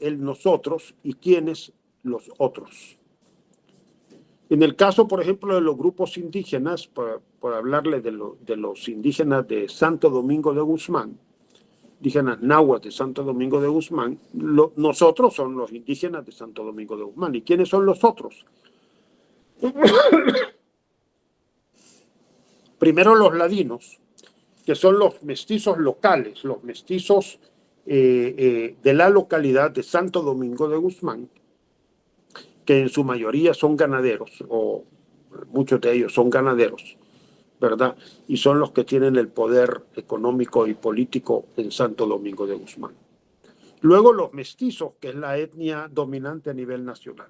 el nosotros y quiénes los otros. En el caso, por ejemplo, de los grupos indígenas, por hablarle de los indígenas de Santo Domingo de Guzmán, indígenas náhuatl de Santo Domingo de Guzmán, nosotros son los indígenas de Santo Domingo de Guzmán. ¿Y quiénes son los otros? Primero los ladinos, que son los mestizos locales, los mestizos de la localidad de Santo Domingo de Guzmán, que en su mayoría son ganaderos, o muchos de ellos son ganaderos, ¿verdad? Y son los que tienen el poder económico y político en Santo Domingo de Guzmán. Luego los mestizos, que es la etnia dominante a nivel nacional.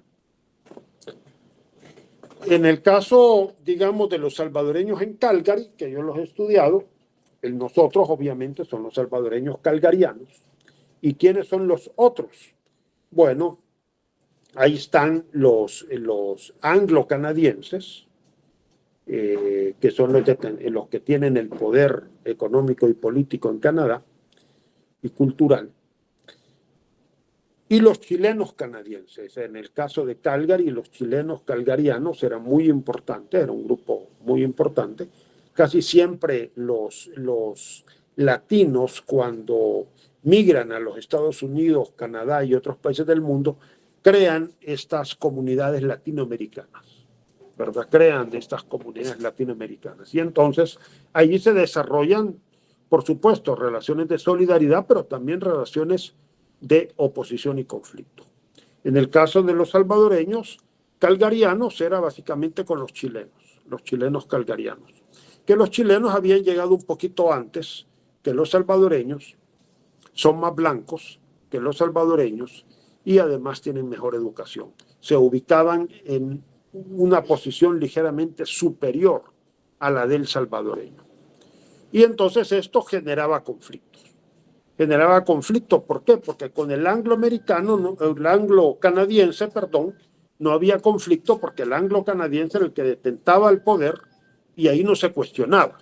En el caso, digamos, de los salvadoreños en Calgary, que yo los he estudiado, nosotros obviamente son los salvadoreños calgarianos. ¿Y quiénes son los otros? Bueno, ahí están los anglo-canadienses, que son los que tienen el poder económico y político en Canadá y cultural. Y los chilenos canadienses. En el caso de Calgary, los chilenos calgarianos eran muy importantes, era un grupo muy importante. Casi siempre los latinos, cuando migran a los Estados Unidos, Canadá y otros países del mundo, crean estas comunidades latinoamericanas, ¿verdad? Crean estas comunidades latinoamericanas. Y entonces allí se desarrollan, por supuesto, relaciones de solidaridad, pero también relaciones de oposición y conflicto. En el caso de los salvadoreños calgarianos era básicamente con los chilenos calgarianos, que los chilenos habían llegado un poquito antes que los salvadoreños, son más blancos que los salvadoreños y además tienen mejor educación. Se ubicaban en una posición ligeramente superior a la del salvadoreño. Y entonces esto generaba conflictos. Generaba conflictos, ¿por qué? Porque con el anglo-americano, el anglo-canadiense, perdón, no había conflicto porque el anglo-canadiense era el que detentaba el poder y ahí no se cuestionaba,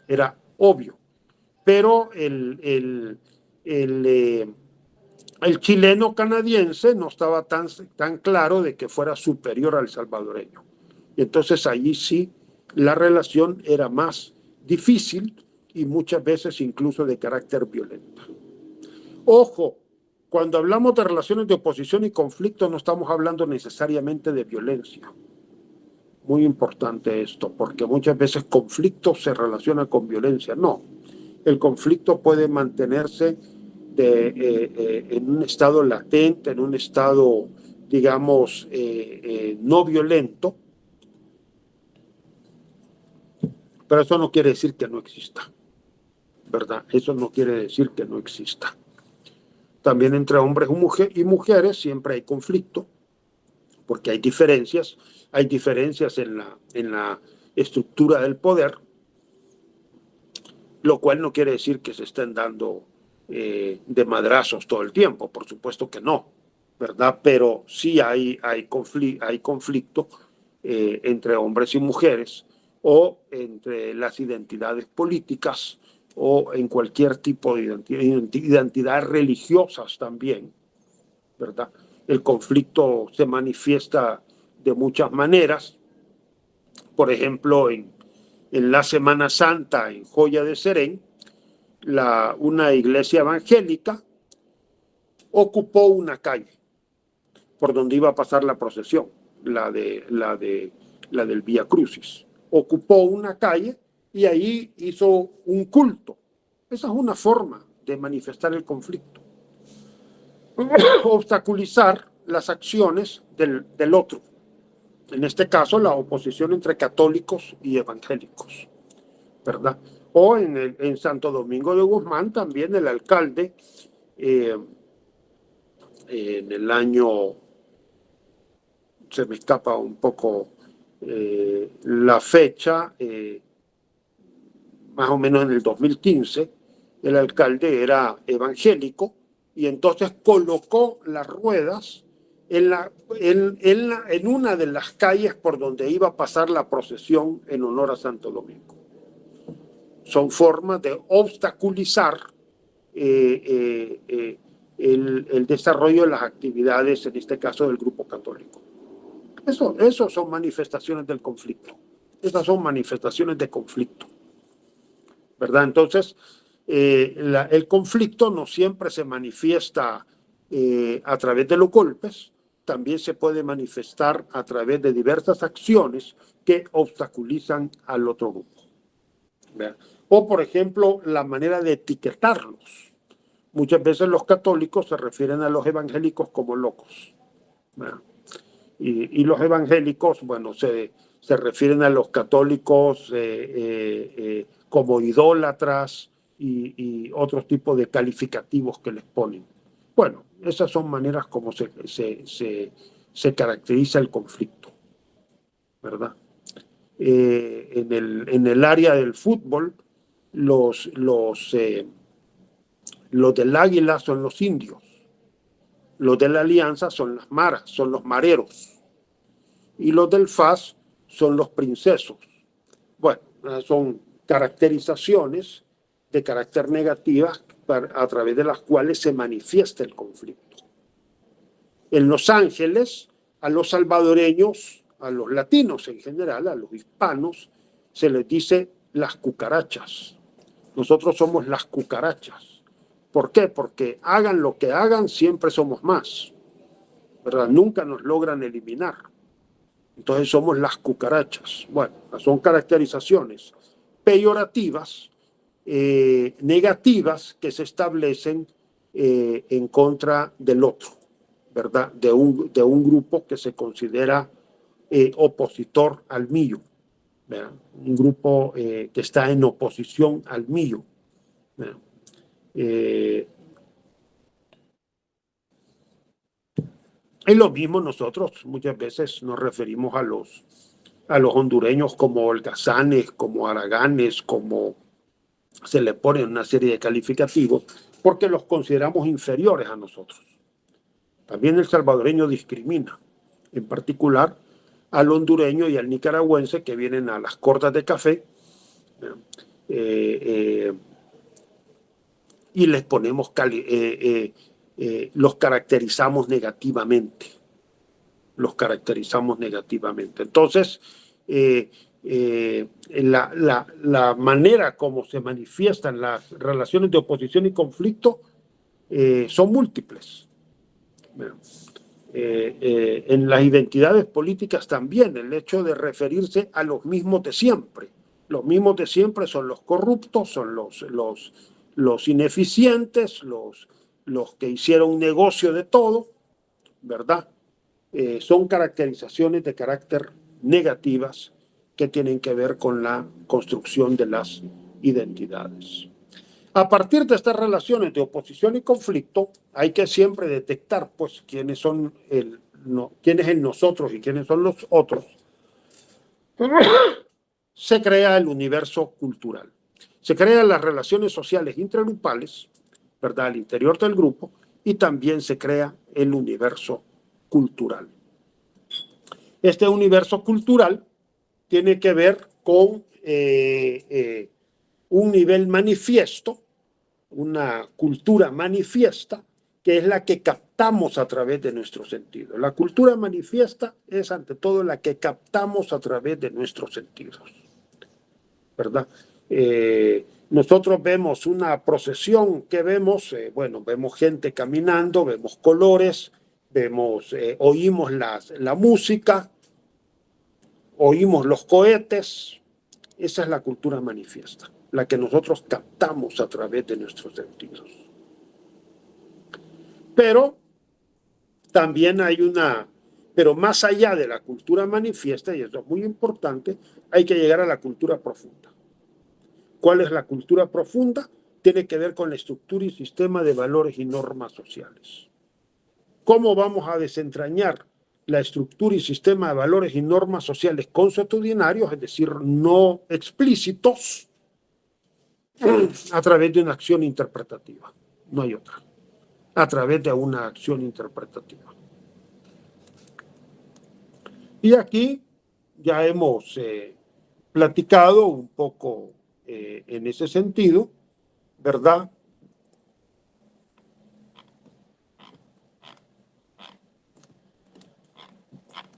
era obvio. Pero el chileno canadiense no estaba tan claro de que fuera superior al salvadoreño. Y entonces allí sí la relación era más difícil y muchas veces incluso de carácter violento. Ojo, cuando hablamos de relaciones de oposición y conflicto no estamos hablando necesariamente de violencia. Muy importante esto, porque muchas veces conflicto se relaciona con violencia. No, el conflicto puede mantenerse en un estado latente, en un estado, digamos, no violento, pero eso no quiere decir que no exista, ¿verdad? Eso no quiere decir que no exista. También entre hombres y mujeres siempre hay conflicto, porque hay diferencias en la estructura del poder, lo cual no quiere decir que se estén dando de madrazos todo el tiempo, por supuesto que no, ¿verdad? Pero sí hay conflicto entre hombres y mujeres o entre las identidades políticas o en cualquier tipo de identidades religiosas también, ¿verdad? El conflicto se manifiesta de muchas maneras. Por ejemplo, en la Semana Santa en Joya de Serén, una iglesia evangélica ocupó una calle por donde iba a pasar la procesión, la del Vía Crucis. Ocupó una calle y ahí hizo un culto. Esa es una forma de manifestar el conflicto. Obstaculizar las acciones del otro. En este caso, la oposición entre católicos y evangélicos, ¿verdad? O en Santo Domingo de Guzmán también el alcalde, en el año, se me escapa un poco la fecha, más o menos en el 2015, el alcalde era evangélico y entonces colocó las ruedas en una de las calles por donde iba a pasar la procesión en honor a Santo Domingo. Son formas de obstaculizar el desarrollo de las actividades, en este caso del grupo católico. Eso son manifestaciones del conflicto. Esas son manifestaciones de conflicto, ¿verdad? Entonces, el conflicto no siempre se manifiesta a través de los golpes, también se puede manifestar a través de diversas acciones que obstaculizan al otro grupo, ¿verdad? O, por ejemplo, la manera de etiquetarlos. Muchas veces los católicos se refieren a los evangélicos como locos, ¿verdad? Y los evangélicos, bueno, se refieren a los católicos como idólatras y otros tipos de calificativos que les ponen. Bueno, esas son maneras como se caracteriza el conflicto, ¿verdad? En el área del fútbol, los del Águila son los indios, los de la Alianza son las maras, son los mareros, y los del FAS son los princesos. Bueno, son caracterizaciones de carácter negativa a través de las cuales se manifiesta el conflicto. En Los Ángeles, a los salvadoreños, a los latinos en general, a los hispanos, se les dice las cucarachas. Nosotros somos las cucarachas. ¿Por qué? Porque hagan lo que hagan, siempre somos más, ¿verdad? Nunca nos logran eliminar. Entonces somos las cucarachas. Bueno, son caracterizaciones peyorativas, negativas, que se establecen en contra del otro, ¿verdad? De un grupo que se considera opositor al mío, ¿verdad? Un grupo que está en oposición al mío. Es lo mismo nosotros, muchas veces nos referimos a los hondureños como holgazanes, como haraganes, como se le ponen una serie de calificativos, porque los consideramos inferiores a nosotros. También el salvadoreño discrimina, en particular al hondureño y al nicaragüense que vienen a las cortas de café y les ponemos los caracterizamos negativamente. Los caracterizamos negativamente. Entonces, la manera como se manifiestan las relaciones de oposición y conflicto son múltiples. En las identidades políticas también, el hecho de referirse a los mismos de siempre. Los mismos de siempre son los corruptos, son los ineficientes, los que hicieron negocio de todo, ¿verdad? Son caracterizaciones de carácter negativas que tienen que ver con la construcción de las identidades. A partir de estas relaciones de oposición y conflicto, hay que siempre detectar pues, quiénes son quién es el nosotros y quiénes son los otros. Se crea el universo cultural. Se crean las relaciones sociales intragrupales, ¿verdad?, al interior del grupo, y también se crea el universo cultural. Este universo cultural tiene que ver con un nivel manifiesto, una cultura manifiesta, que es la que captamos a través de nuestros sentidos. La cultura manifiesta es ante todo la que captamos a través de nuestros sentidos, ¿verdad? Nosotros vemos una procesión, ¿qué vemos? Bueno, vemos gente caminando, vemos colores, oímos la música, oímos los cohetes. Esa es la cultura manifiesta, la que nosotros captamos a través de nuestros sentidos. Pero también pero más allá de la cultura manifiesta, y eso es muy importante, hay que llegar a la cultura profunda. ¿Cuál es la cultura profunda? Tiene que ver con la estructura y sistema de valores y normas sociales. ¿Cómo vamos a desentrañar la estructura y sistema de valores y normas sociales consuetudinarios, es decir, no explícitos, a través de una acción interpretativa? No hay otra. A través de una acción interpretativa. Y aquí ya hemos platicado un poco en ese sentido, ¿verdad?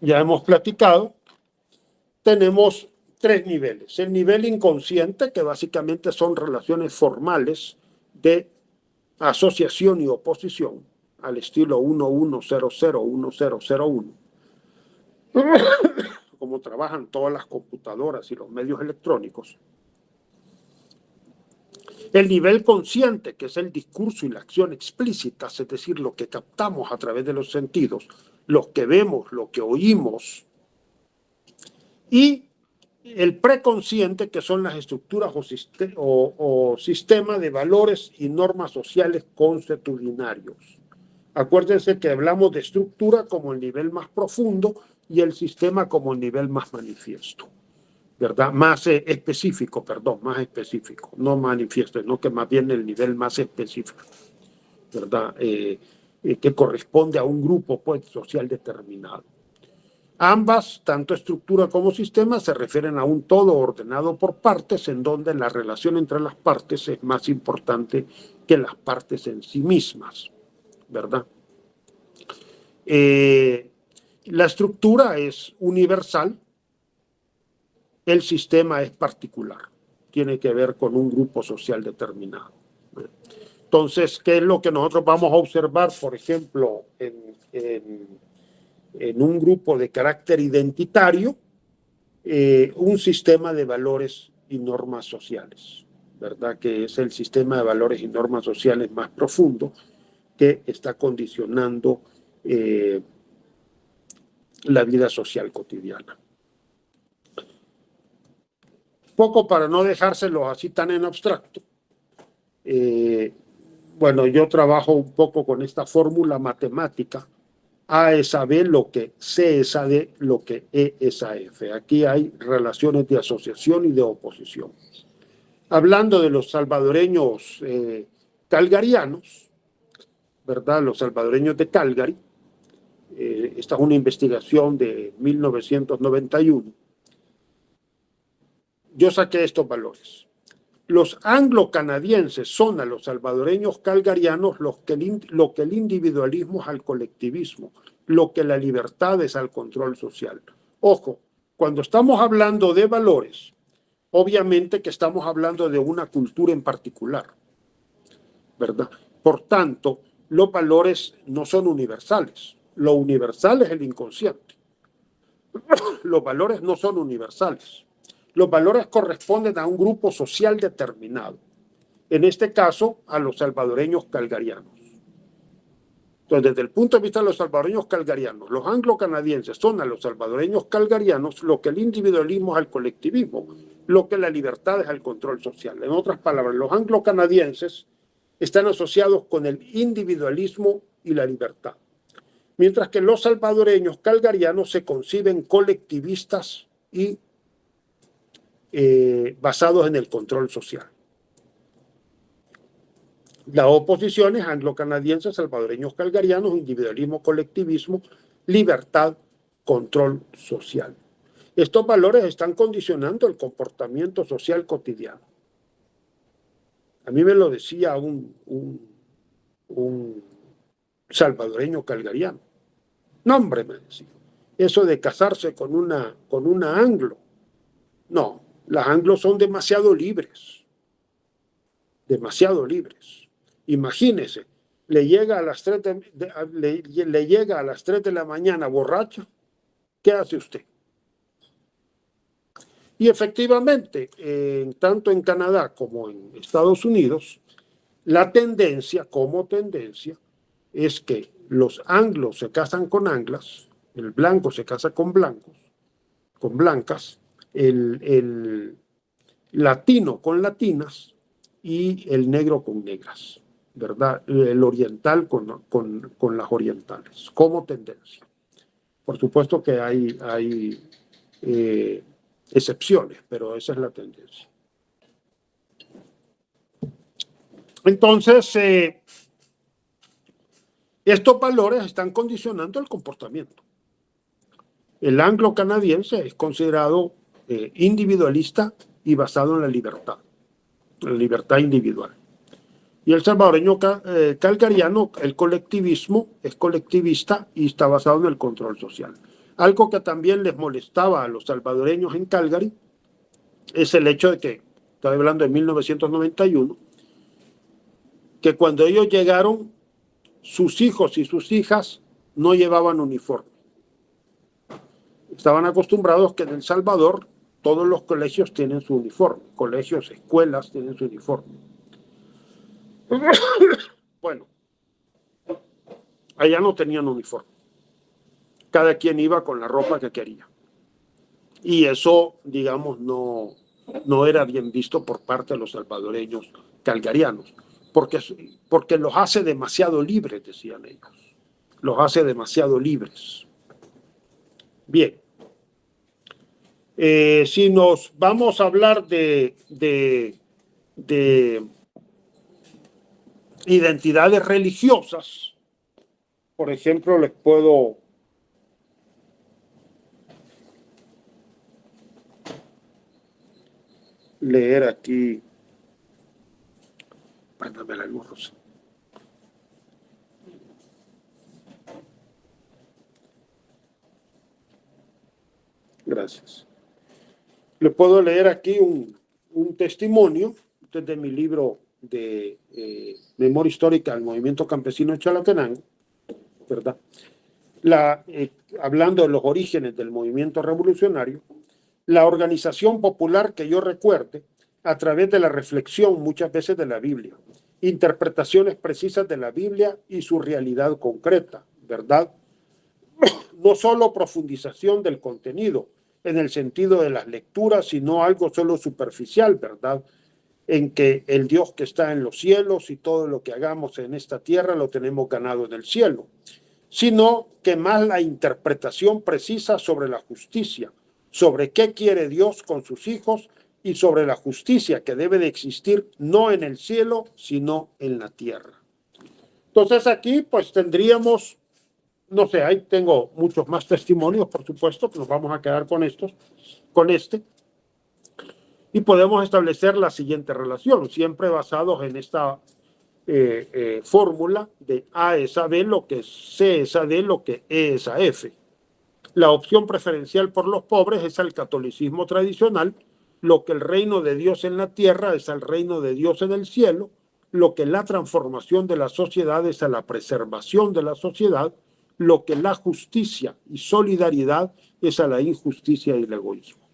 Ya hemos platicado. Tenemos tres niveles. El nivel inconsciente, que básicamente son relaciones formales de asociación y oposición, al estilo 11001001, como trabajan todas las computadoras y los medios electrónicos. El nivel consciente, que es el discurso y la acción explícitas, es decir, lo que captamos a través de los sentidos, lo que vemos, lo que oímos. Y el preconsciente, que son las estructuras o sistemas de valores y normas sociales consuetudinarios. Acuérdense que hablamos de estructura como el nivel más profundo y el sistema como el nivel más manifiesto, ¿verdad? Más específico, perdón, más específico, no manifiesto, no, que más bien el nivel más específico, ¿verdad? Que corresponde a un grupo, pues, social determinado. Ambas, tanto estructura como sistema, se refieren a un todo ordenado por partes, en donde la relación entre las partes es más importante que las partes en sí mismas, ¿verdad? La estructura es universal, el sistema es particular, tiene que ver con un grupo social determinado. Entonces, ¿qué es lo que nosotros vamos a observar, por ejemplo, en un grupo de carácter identitario? Un sistema de valores y normas sociales, ¿verdad? Que es el sistema de valores y normas sociales más profundo que está condicionando la vida social cotidiana. Poco para no dejárselo así tan en abstracto. Bueno, yo trabajo un poco con esta fórmula matemática. A es a B, lo que C es a D, lo que E es a F. Aquí hay relaciones de asociación y de oposición. Hablando de los salvadoreños calgarianos, ¿verdad? Los salvadoreños de Calgary, esta es una investigación de 1991. Yo saqué estos valores. Los anglo-canadienses son a los salvadoreños calgarianos lo que el individualismo es al colectivismo, lo que la libertad es al control social. Ojo, cuando estamos hablando de valores, obviamente que estamos hablando de una cultura en particular, ¿verdad? Por tanto, los valores no son universales. Lo universal es el inconsciente. Los valores no son universales. Los valores corresponden a un grupo social determinado. En este caso, a los salvadoreños calgarianos. Entonces, desde el punto de vista de los salvadoreños calgarianos, los anglo-canadienses son a los salvadoreños calgarianos lo que el individualismo es al colectivismo, lo que la libertad es al control social. En otras palabras, los anglo-canadienses están asociados con el individualismo y la libertad, mientras que los salvadoreños calgarianos se conciben colectivistas y basados en el control social. La oposición es anglo-canadiense, salvadoreños calgarianos, individualismo, colectivismo, libertad, control social. Estos valores están condicionando el comportamiento social cotidiano. A mí me lo decía un salvadoreño calgariano. No, hombre, me decía, eso de casarse con una anglo. No, las anglos son demasiado libres. Demasiado libres. Imagínese, le llega a las 3 de la mañana borracho, ¿qué hace usted? Y efectivamente, tanto en Canadá como en Estados Unidos, la tendencia, como tendencia, es que los anglos se casan con anglas, el blanco se casa con blancos, con blancas, el latino con latinas y el negro con negras, ¿verdad? El oriental con las orientales, como tendencia. Por supuesto que hay excepciones, pero esa es la tendencia. Entonces, estos valores están condicionando el comportamiento. El anglo-canadiense es considerado individualista y basado en la libertad individual. Y el salvadoreño calgariano, el colectivismo, es colectivista y está basado en el control social. Algo que también les molestaba a los salvadoreños en Calgary es el hecho de que, estoy hablando de 1991, que cuando ellos llegaron, sus hijos y sus hijas no llevaban uniforme. Estaban acostumbrados que en El Salvador todos los colegios tienen su uniforme, colegios, escuelas tienen su uniforme. Bueno, allá no tenían uniforme. Cada quien iba con la ropa que quería. Y eso, digamos, no era bien visto por parte de los salvadoreños calgarianos. porque los hace demasiado libres, decían ellos. Los hace demasiado libres. Bien. Si nos vamos a hablar de identidades religiosas, por ejemplo, les puedo leer aquí. Préndame la luz, Rosa. Gracias. Le puedo leer aquí un testimonio desde mi libro de Memoria Histórica del Movimiento Campesino de Chalatenango, ¿verdad? Hablando de los orígenes del movimiento revolucionario, la organización popular que yo recuerde, a través de la reflexión muchas veces de la Biblia, interpretaciones precisas de la Biblia y su realidad concreta, ¿verdad? No solo profundización del contenido en el sentido de las lecturas, sino algo solo superficial, ¿verdad? En que el Dios que está en los cielos y todo lo que hagamos en esta tierra lo tenemos ganado en el cielo, sino que más la interpretación precisa sobre la justicia, sobre qué quiere Dios con sus hijos y sobre la justicia que debe de existir no en el cielo, sino en la tierra. Entonces aquí pues tendríamos, no sé, ahí tengo muchos más testimonios, por supuesto, que nos vamos a quedar con este, y podemos establecer la siguiente relación, siempre basados en esta fórmula de A es a B, lo que C es a D, lo que E es a F. La opción preferencial por los pobres es al catolicismo tradicional, lo que el reino de Dios en la tierra es al reino de Dios en el cielo, lo que la transformación de la sociedad es a la preservación de la sociedad, lo que la justicia y solidaridad es a la injusticia y el egoísmo.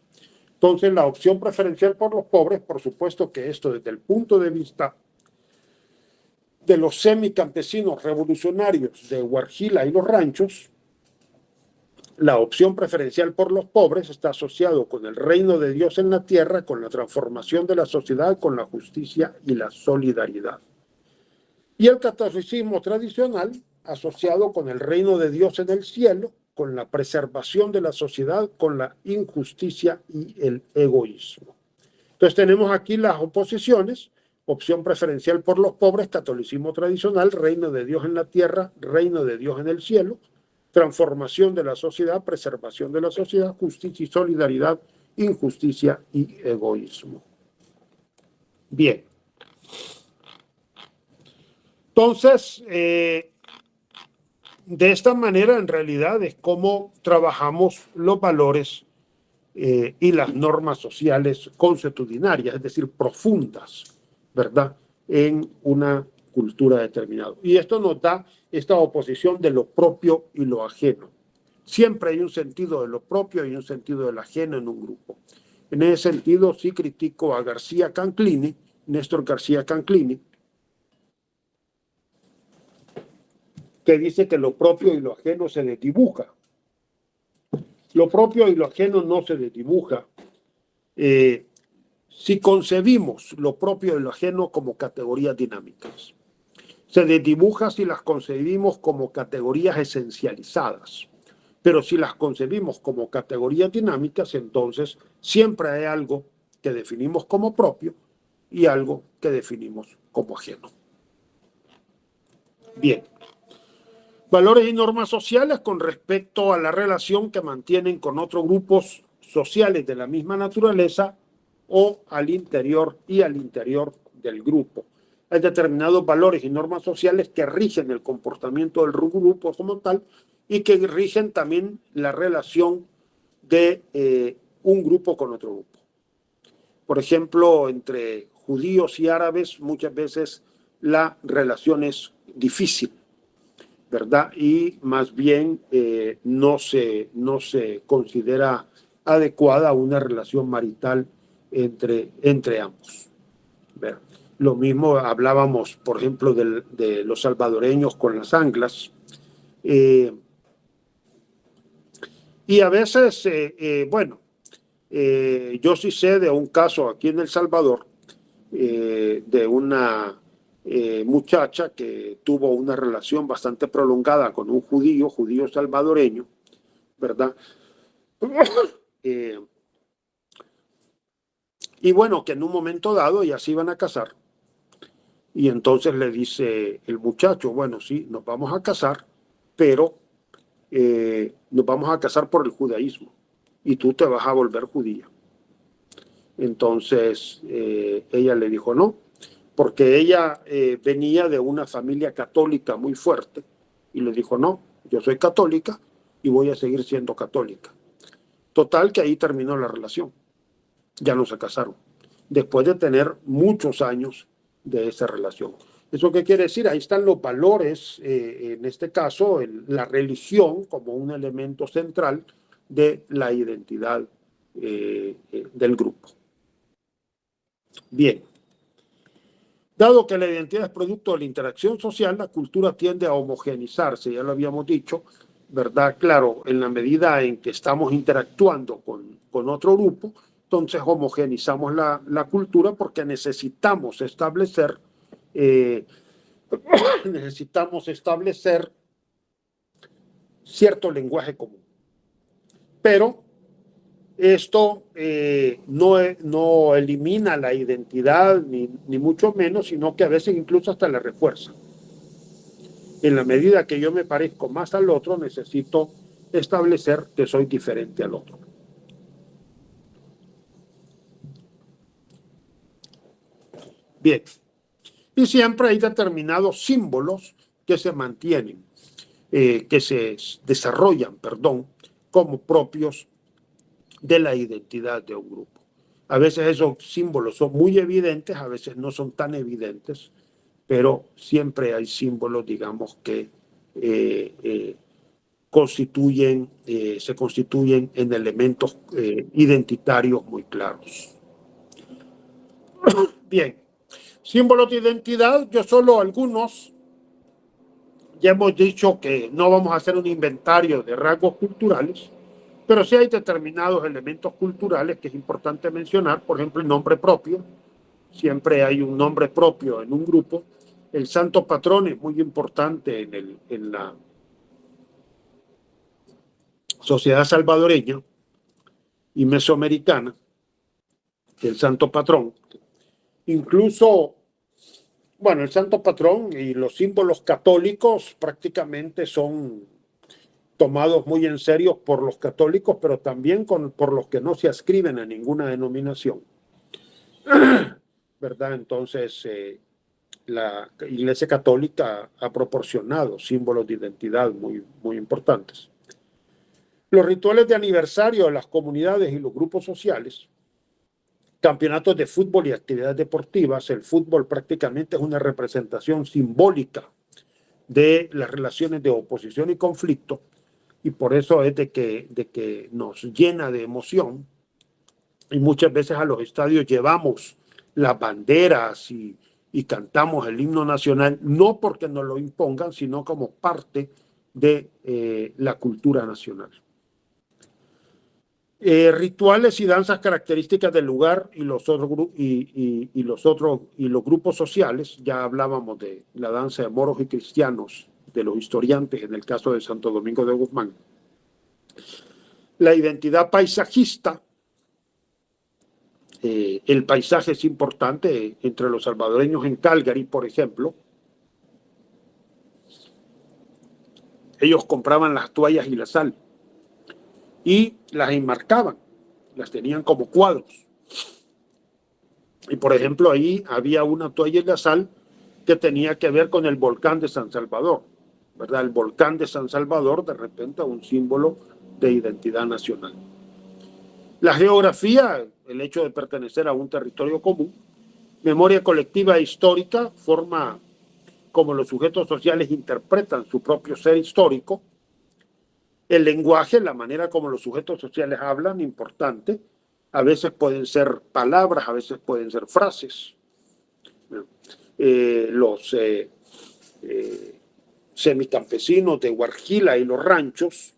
Entonces, la opción preferencial por los pobres, por supuesto que esto desde el punto de vista de los semicampesinos revolucionarios de Huarjila y los ranchos, la opción preferencial por los pobres está asociado con el reino de Dios en la tierra, con la transformación de la sociedad, con la justicia y la solidaridad. Y el catolicismo tradicional asociado con el reino de Dios en el cielo, con la preservación de la sociedad, con la injusticia y el egoísmo. Entonces tenemos aquí las oposiciones: opción preferencial por los pobres, catolicismo tradicional, reino de Dios en la tierra, reino de Dios en el cielo, transformación de la sociedad, preservación de la sociedad, justicia y solidaridad, injusticia y egoísmo. Bien. Entonces, de esta manera, en realidad, es como trabajamos los valores y las normas sociales consuetudinarias, es decir, profundas, ¿verdad?, en una cultura determinada. Y esto nos da esta oposición de lo propio y lo ajeno. Siempre hay un sentido de lo propio y un sentido del ajeno en un grupo. En ese sentido, sí critico a García Canclini, Néstor García Canclini, que dice que lo propio y lo ajeno se desdibuja. Lo propio y lo ajeno no se desdibuja. Si concebimos lo propio y lo ajeno como categorías dinámicas, se desdibuja si las concebimos como categorías esencializadas. Pero si las concebimos como categorías dinámicas, entonces siempre hay algo que definimos como propio y algo que definimos como ajeno. Bien. Valores y normas sociales con respecto a la relación que mantienen con otros grupos sociales de la misma naturaleza o al interior del grupo. Hay determinados valores y normas sociales que rigen el comportamiento del grupo como tal y que rigen también la relación de un grupo con otro grupo. Por ejemplo, entre judíos y árabes muchas veces la relación es difícil, ¿verdad? Y más bien no se considera adecuada una relación marital entre ambos. ¿Verdad? Lo mismo hablábamos, por ejemplo, de los salvadoreños con las anglas. Y a veces, yo sí sé de un caso aquí en El Salvador, de una muchacha que tuvo una relación bastante prolongada con un judío salvadoreño, ¿verdad? Y bueno, que en un momento dado ya se iban a casar. Y entonces le dice el muchacho, bueno, sí, nos vamos a casar, pero nos vamos a casar por el judaísmo y tú te vas a volver judía. Entonces ella le dijo no, porque ella venía de una familia católica muy fuerte y le dijo no, yo soy católica y voy a seguir siendo católica. Total que ahí terminó la relación, ya no se casaron, después de tener muchos años de esa relación. ¿Eso qué quiere decir? Ahí están los valores, en este caso, la religión como un elemento central de la identidad del grupo. Bien. Dado que la identidad es producto de la interacción social, la cultura tiende a homogeneizarse, ya lo habíamos dicho, ¿verdad? Claro, en la medida en que estamos interactuando con otro grupo, entonces homogeneizamos la cultura porque necesitamos establecer cierto lenguaje común. Pero esto no elimina la identidad, ni mucho menos, sino que a veces incluso hasta la refuerza. En la medida que yo me parezco más al otro, necesito establecer que soy diferente al otro. Bien. Y siempre hay determinados símbolos que se mantienen, que se desarrollan, como propios de la identidad de un grupo. A veces esos símbolos son muy evidentes, a veces no son tan evidentes, pero siempre hay símbolos, digamos, que se constituyen en elementos identitarios muy claros. Bien, símbolos de identidad, yo solo algunos. Ya hemos dicho que no vamos a hacer un inventario de rasgos culturales, pero sí hay determinados elementos culturales que es importante mencionar, por ejemplo, el nombre propio. Siempre hay un nombre propio en un grupo. El santo patrón es muy importante en la sociedad salvadoreña y mesoamericana, el santo patrón. Incluso, bueno, el santo patrón y los símbolos católicos prácticamente son tomados muy en serio por los católicos, pero también por los que no se adscriben a ninguna denominación, ¿verdad? Entonces, la Iglesia Católica ha proporcionado símbolos de identidad muy importantes. Los rituales de aniversario de las comunidades y los grupos sociales, campeonatos de fútbol y actividades deportivas. El fútbol prácticamente es una representación simbólica de las relaciones de oposición y conflicto, y por eso es de que nos llena de emoción, y muchas veces a los estadios llevamos las banderas y cantamos el himno nacional, no porque nos lo impongan, sino como parte de la cultura nacional. Rituales y danzas características del lugar y los grupos sociales. Ya hablábamos de la danza de moros y cristianos, de los historiantes, en el caso de Santo Domingo de Guzmán. La identidad paisajista. El paisaje es importante entre los salvadoreños en Calgary, por ejemplo. Ellos compraban las toallas y la sal y las enmarcaban, las tenían como cuadros. Y por ejemplo, ahí había una toalla y la sal que tenía que ver con el volcán de San Salvador, ¿verdad? El volcán de San Salvador, de repente, un símbolo de identidad nacional. La geografía, el hecho de pertenecer a un territorio común. Memoria colectiva e histórica, forma como los sujetos sociales interpretan su propio ser histórico. El lenguaje, la manera como los sujetos sociales hablan, importante. A veces pueden ser palabras, a veces pueden ser frases. Los semicampesinos de Huarjila y los ranchos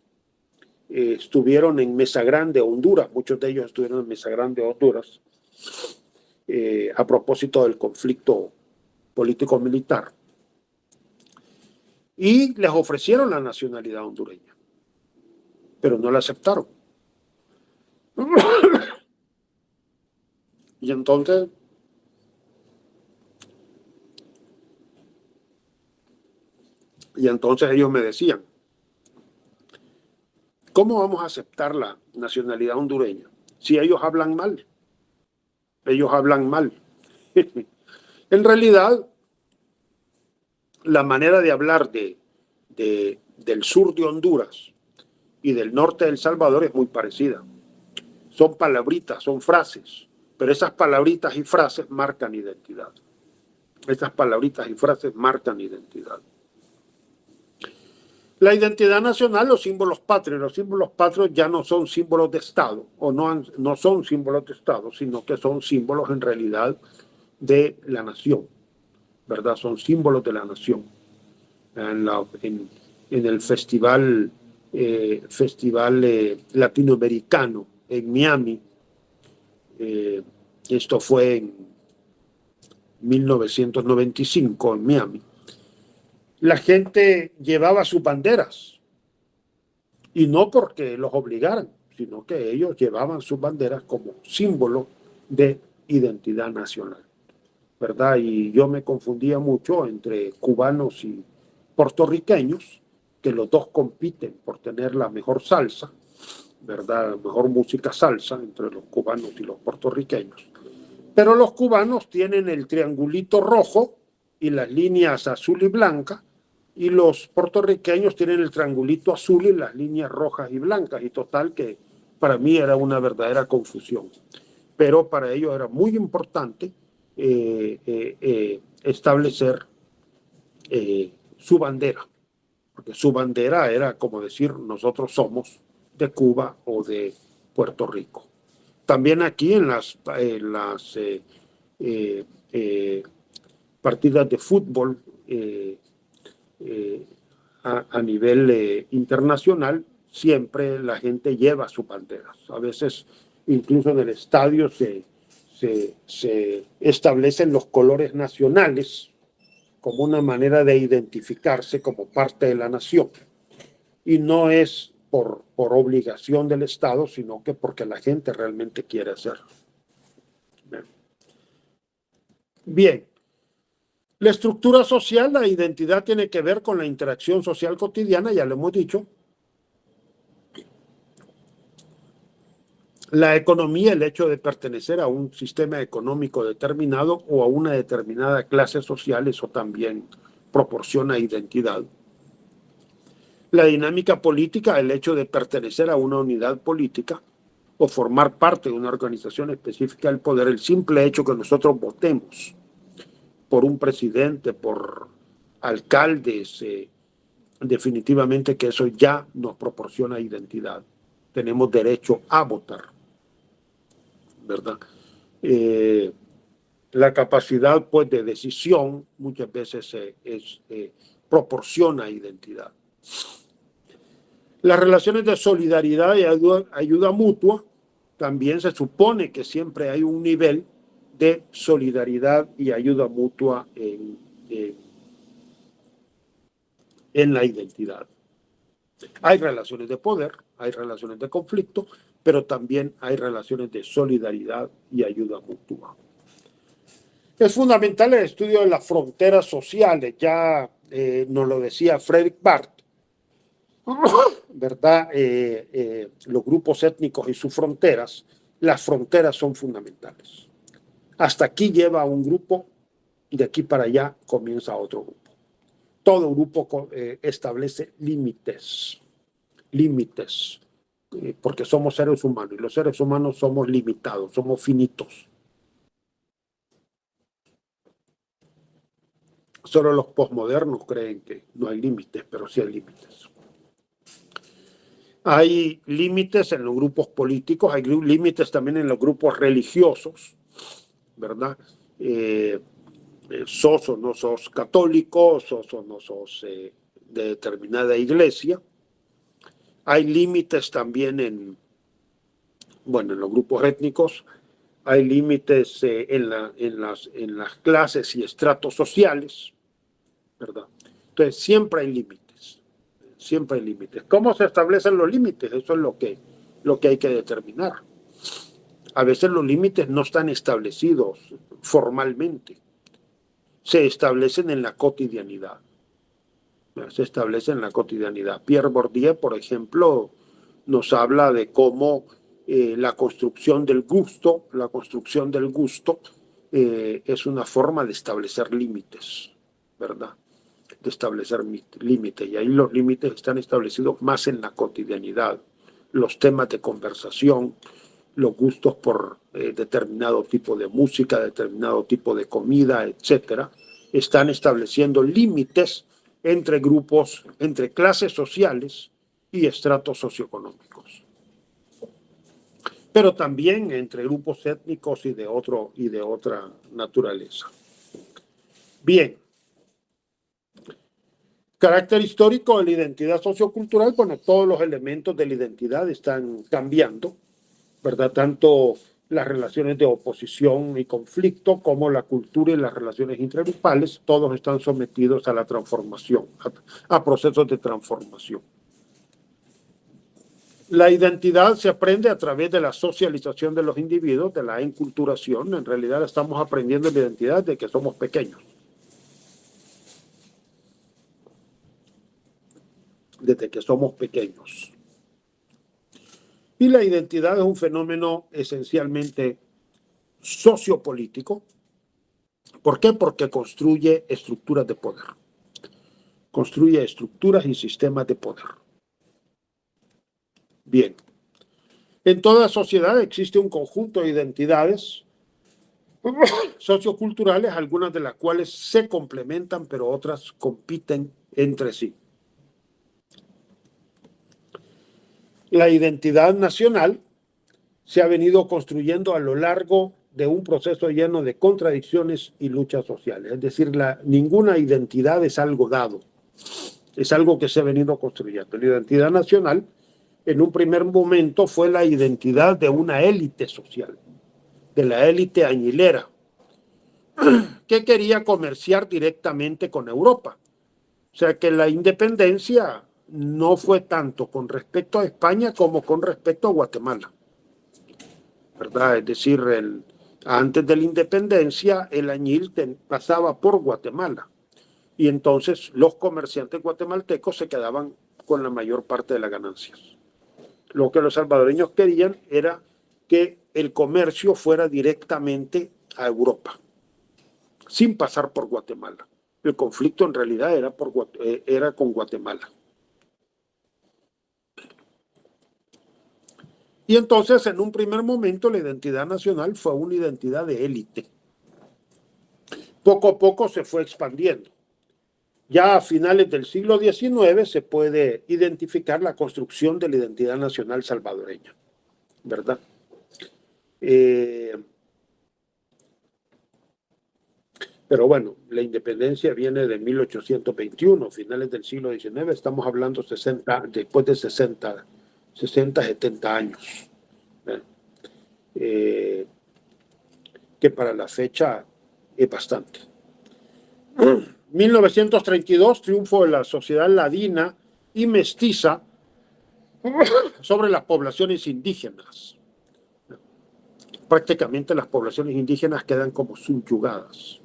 estuvieron en Mesa Grande, Honduras. Muchos de ellos estuvieron en Mesa Grande, Honduras, a propósito del conflicto político-militar, y les ofrecieron la nacionalidad hondureña, pero no la aceptaron. Y entonces ellos me decían, ¿cómo vamos a aceptar la nacionalidad hondureña si ellos hablan mal? Ellos hablan mal. En realidad, la manera de hablar del sur de Honduras y del norte de El Salvador es muy parecida. Son palabritas, son frases, pero esas palabritas y frases marcan identidad. Esas palabritas y frases marcan identidad. La identidad nacional, los símbolos patrios ya no son símbolos de Estado, o no son símbolos de Estado, sino que son símbolos en realidad de la nación, ¿verdad? Son símbolos de la nación. En el festival latinoamericano en Miami, esto fue en 1995 en Miami, la gente llevaba sus banderas, y no porque los obligaran, sino que ellos llevaban sus banderas como símbolo de identidad nacional, ¿verdad? Y yo me confundía mucho entre cubanos y puertorriqueños, que los dos compiten por tener la mejor salsa, ¿verdad? La mejor música salsa entre los cubanos y los puertorriqueños. Pero los cubanos tienen el triangulito rojo y las líneas azul y blanca, y los puertorriqueños tienen el triangulito azul y las líneas rojas y blancas, y total que para mí era una verdadera confusión. Pero para ellos era muy importante establecer su bandera, porque su bandera era como decir nosotros somos de Cuba o de Puerto Rico. También aquí en las partidas de fútbol a nivel internacional, siempre la gente lleva sus banderas. A veces incluso en el estadio se establecen los colores nacionales como una manera de identificarse como parte de la nación. Y no es por obligación del Estado, sino que porque la gente realmente quiere hacerlo. Bien. La estructura social, la identidad tiene que ver con la interacción social cotidiana, ya lo hemos dicho. La economía, el hecho de pertenecer a un sistema económico determinado o a una determinada clase social, eso también proporciona identidad. La dinámica política, el hecho de pertenecer a una unidad política o formar parte de una organización específica del poder, el simple hecho que nosotros votemos por un presidente, por alcaldes, definitivamente que eso ya nos proporciona identidad. Tenemos derecho a votar, ¿verdad? La capacidad, pues, de decisión muchas veces proporciona identidad. Las relaciones de solidaridad y ayuda mutua, también se supone que siempre hay un nivel de solidaridad y ayuda mutua en la identidad. Hay relaciones de poder, hay relaciones de conflicto, pero también hay relaciones de solidaridad y ayuda mutua. Es fundamental el estudio de las fronteras sociales, ya nos lo decía Fredrik Barth, ¿verdad? Los grupos étnicos y sus fronteras, las fronteras son fundamentales. Hasta aquí lleva un grupo y de aquí para allá comienza otro grupo. Todo grupo establece límites, porque somos seres humanos y los seres humanos somos limitados, somos finitos. Solo los posmodernos creen que no hay límites, pero sí hay límites. Hay límites en los grupos políticos, hay límites también en los grupos religiosos, ¿verdad? Sos o no sos católico, sos o no sos de determinada iglesia. Hay límites también en los grupos étnicos. hay límites en las clases y estratos sociales, ¿verdad? Entonces, siempre hay límites, siempre hay límites. ¿Cómo se establecen los límites? Eso es lo que hay que determinar. A veces los límites no están establecidos formalmente, se establecen en la cotidianidad. Se establece en la cotidianidad. Pierre Bourdieu, por ejemplo, nos habla de cómo la construcción del gusto es una forma de establecer límites, ¿verdad? De establecer límites. Y ahí los límites están establecidos más en la cotidianidad. Los temas de conversación, los gustos por determinado tipo de música, determinado tipo de comida, etcétera, están estableciendo límites entre grupos, entre clases sociales y estratos socioeconómicos. Pero también entre grupos étnicos y de otra naturaleza. Bien. Carácter histórico de la identidad sociocultural, bueno, todos los elementos de la identidad están cambiando, ¿verdad? Tanto las relaciones de oposición y conflicto como la cultura y las relaciones intergrupales, todos están sometidos a la transformación, a procesos de transformación. La identidad se aprende a través de la socialización de los individuos, de la enculturación. En realidad estamos aprendiendo la identidad de que somos pequeños. Desde que somos pequeños. Y la identidad es un fenómeno esencialmente sociopolítico. ¿Por qué? Porque construye estructuras de poder. Construye estructuras y sistemas de poder. Bien. En toda sociedad existe un conjunto de identidades socioculturales, algunas de las cuales se complementan, pero otras compiten entre sí. La identidad nacional se ha venido construyendo a lo largo de un proceso lleno de contradicciones y luchas sociales. Es decir, ninguna identidad es algo dado, es algo que se ha venido construyendo. La identidad nacional, en un primer momento, fue la identidad de una élite social, de la élite añilera, que quería comerciar directamente con Europa. O sea que la independencia no fue tanto con respecto a España como con respecto a Guatemala, ¿verdad? Es decir, antes de la independencia el añil pasaba por Guatemala y entonces los comerciantes guatemaltecos se quedaban con la mayor parte de las ganancias. Lo que los salvadoreños querían era que el comercio fuera directamente a Europa, sin pasar por Guatemala. El conflicto en realidad era con Guatemala. Y entonces, en un primer momento, la identidad nacional fue una identidad de élite. Poco a poco se fue expandiendo. Ya a finales del siglo XIX se puede identificar la construcción de la identidad nacional salvadoreña, ¿verdad? Pero bueno, la independencia viene de 1821, finales del siglo XIX, estamos hablando después de 60, 70 años. Que para la fecha es bastante. 1932, triunfo de la sociedad ladina y mestiza sobre las poblaciones indígenas. Prácticamente las poblaciones indígenas quedan como subyugadas.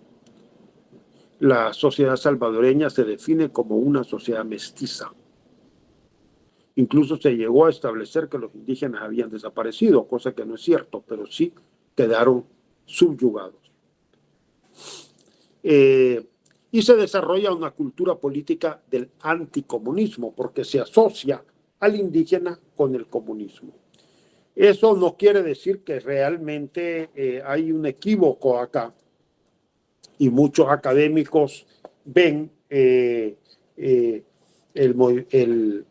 La sociedad salvadoreña se define como una sociedad mestiza. Incluso se llegó a establecer que los indígenas habían desaparecido, cosa que no es cierto, pero sí quedaron subyugados. Y se desarrolla una cultura política del anticomunismo, porque se asocia al indígena con el comunismo. Eso no quiere decir que realmente hay un equívoco acá, y muchos académicos ven el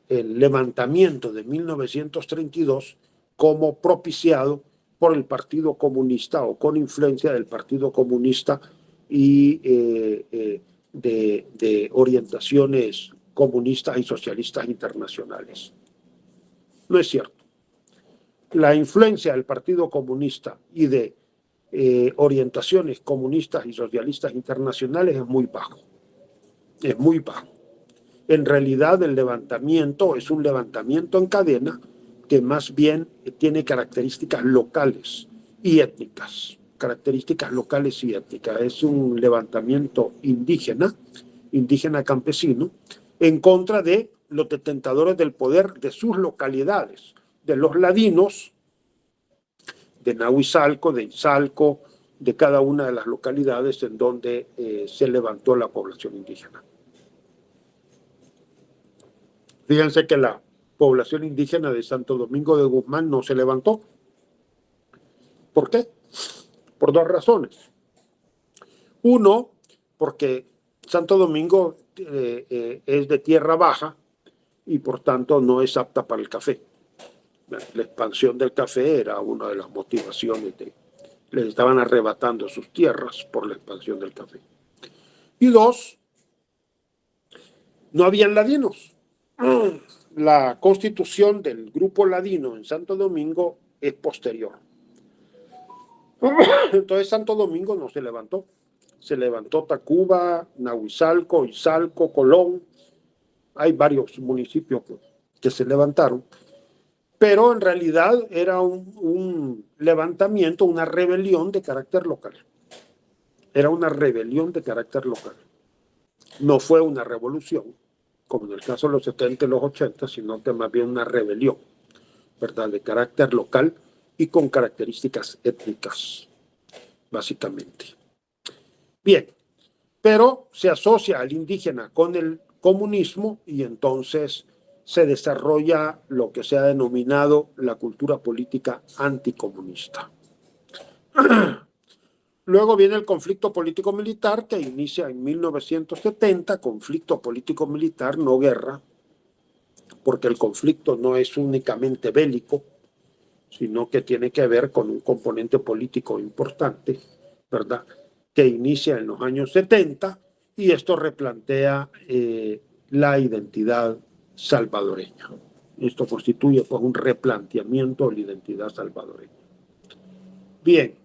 levantamiento de 1932 como propiciado por el Partido Comunista o con influencia del Partido Comunista y de orientaciones comunistas y socialistas internacionales. No es cierto. La influencia del Partido Comunista y de orientaciones comunistas y socialistas internacionales es muy bajo. Es muy bajo. En realidad el levantamiento es un levantamiento en cadena que más bien tiene características locales y étnicas. Características locales y étnicas. Es un levantamiento indígena campesino, en contra de los detentadores del poder de sus localidades, de los ladinos, de Nahuizalco, de Izalco, de cada una de las localidades en donde se levantó la población indígena. Fíjense que la población indígena de Santo Domingo de Guzmán no se levantó. ¿Por qué? Por dos razones. Uno, porque Santo Domingo es de tierra baja y por tanto no es apta para el café. La expansión del café era una de las motivaciones les estaban arrebatando sus tierras por la expansión del café. Y dos, no habían ladinos. La constitución del grupo ladino en Santo Domingo es posterior. Entonces Santo Domingo no se levantó. Se levantó Tacuba, Nahuizalco, Izalco, Colón. Hay varios municipios que se levantaron. Pero en realidad era un levantamiento, una rebelión de carácter local. Era una rebelión de carácter local. No fue una revolución, como en el caso de los 70 y los 80, sino que más bien una rebelión, ¿verdad?, de carácter local y con características étnicas, básicamente. Bien, pero se asocia al indígena con el comunismo y entonces se desarrolla lo que se ha denominado la cultura política anticomunista. Luego viene el conflicto político-militar que inicia en 1970, conflicto político-militar, no guerra, porque el conflicto no es únicamente bélico, sino que tiene que ver con un componente político importante, ¿verdad?, que inicia en los años 70 y esto replantea la identidad salvadoreña. Esto constituye pues, un replanteamiento de la identidad salvadoreña. Bien,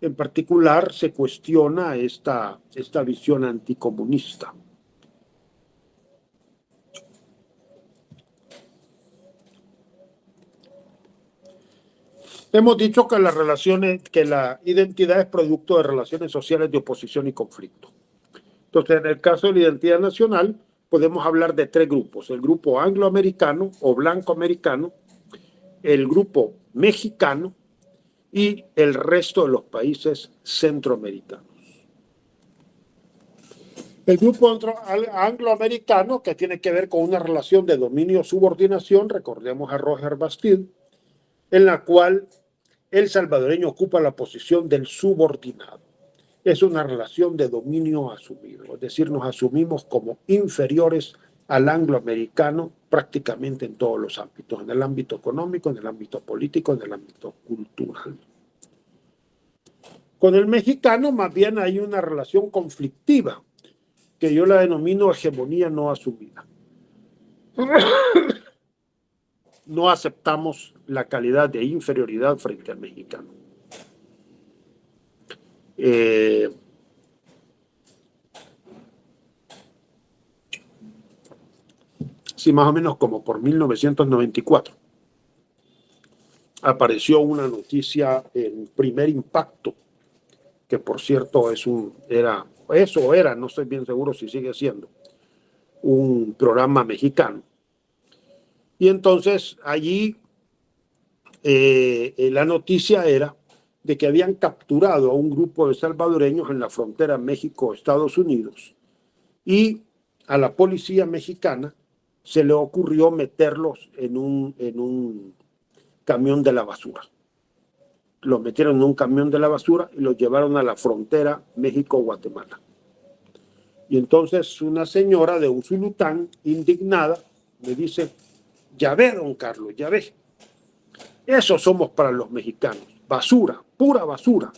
en particular se cuestiona esta visión anticomunista. Hemos dicho que la identidad es producto de relaciones sociales de oposición y conflicto. Entonces, en el caso de la identidad nacional, podemos hablar de tres grupos: el grupo angloamericano o blanco-americano, el grupo mexicano y el resto de los países centroamericanos. El grupo angloamericano, que tiene que ver con una relación de dominio-subordinación, recordemos a Roger Bastide, en la cual el salvadoreño ocupa la posición del subordinado. Es una relación de dominio asumido, es decir, nos asumimos como inferiores al angloamericano prácticamente en todos los ámbitos, en el ámbito económico, en el ámbito político, en el ámbito cultural. Con el mexicano más bien hay una relación conflictiva, que yo la denomino hegemonía no asumida. No aceptamos la calidad de inferioridad frente al mexicano. Sí, más o menos como por 1994 apareció una noticia en Primer Impacto, que por cierto era, no estoy bien seguro si sigue siendo, un programa mexicano. Y entonces allí la noticia era de que habían capturado a un grupo de salvadoreños en la frontera México-Estados Unidos y a la policía mexicana se le ocurrió meterlos en un camión de la basura. Los metieron en un camión de la basura y los llevaron a la frontera México-Guatemala. Y entonces una señora de Usulután, indignada, me dice: ya ve, don Carlos, ya ve. Eso somos para los mexicanos. Basura, pura basura.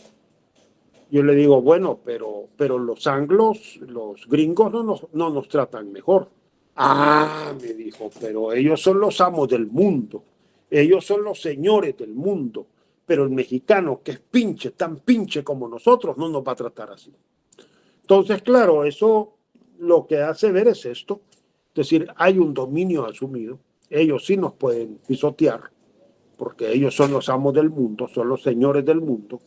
Yo le digo, bueno, pero los anglos, los gringos no nos tratan mejor. Ah, me dijo, pero ellos son los amos del mundo. Ellos son los señores del mundo. pero el mexicano que es pinche, tan pinche como nosotros, no nos va a tratar así. Entonces, claro, eso lo que hace ver es esto, es decir, hay un dominio asumido, ellos sí nos pueden pisotear, porque ellos son los amos del mundo, son los señores del mundo,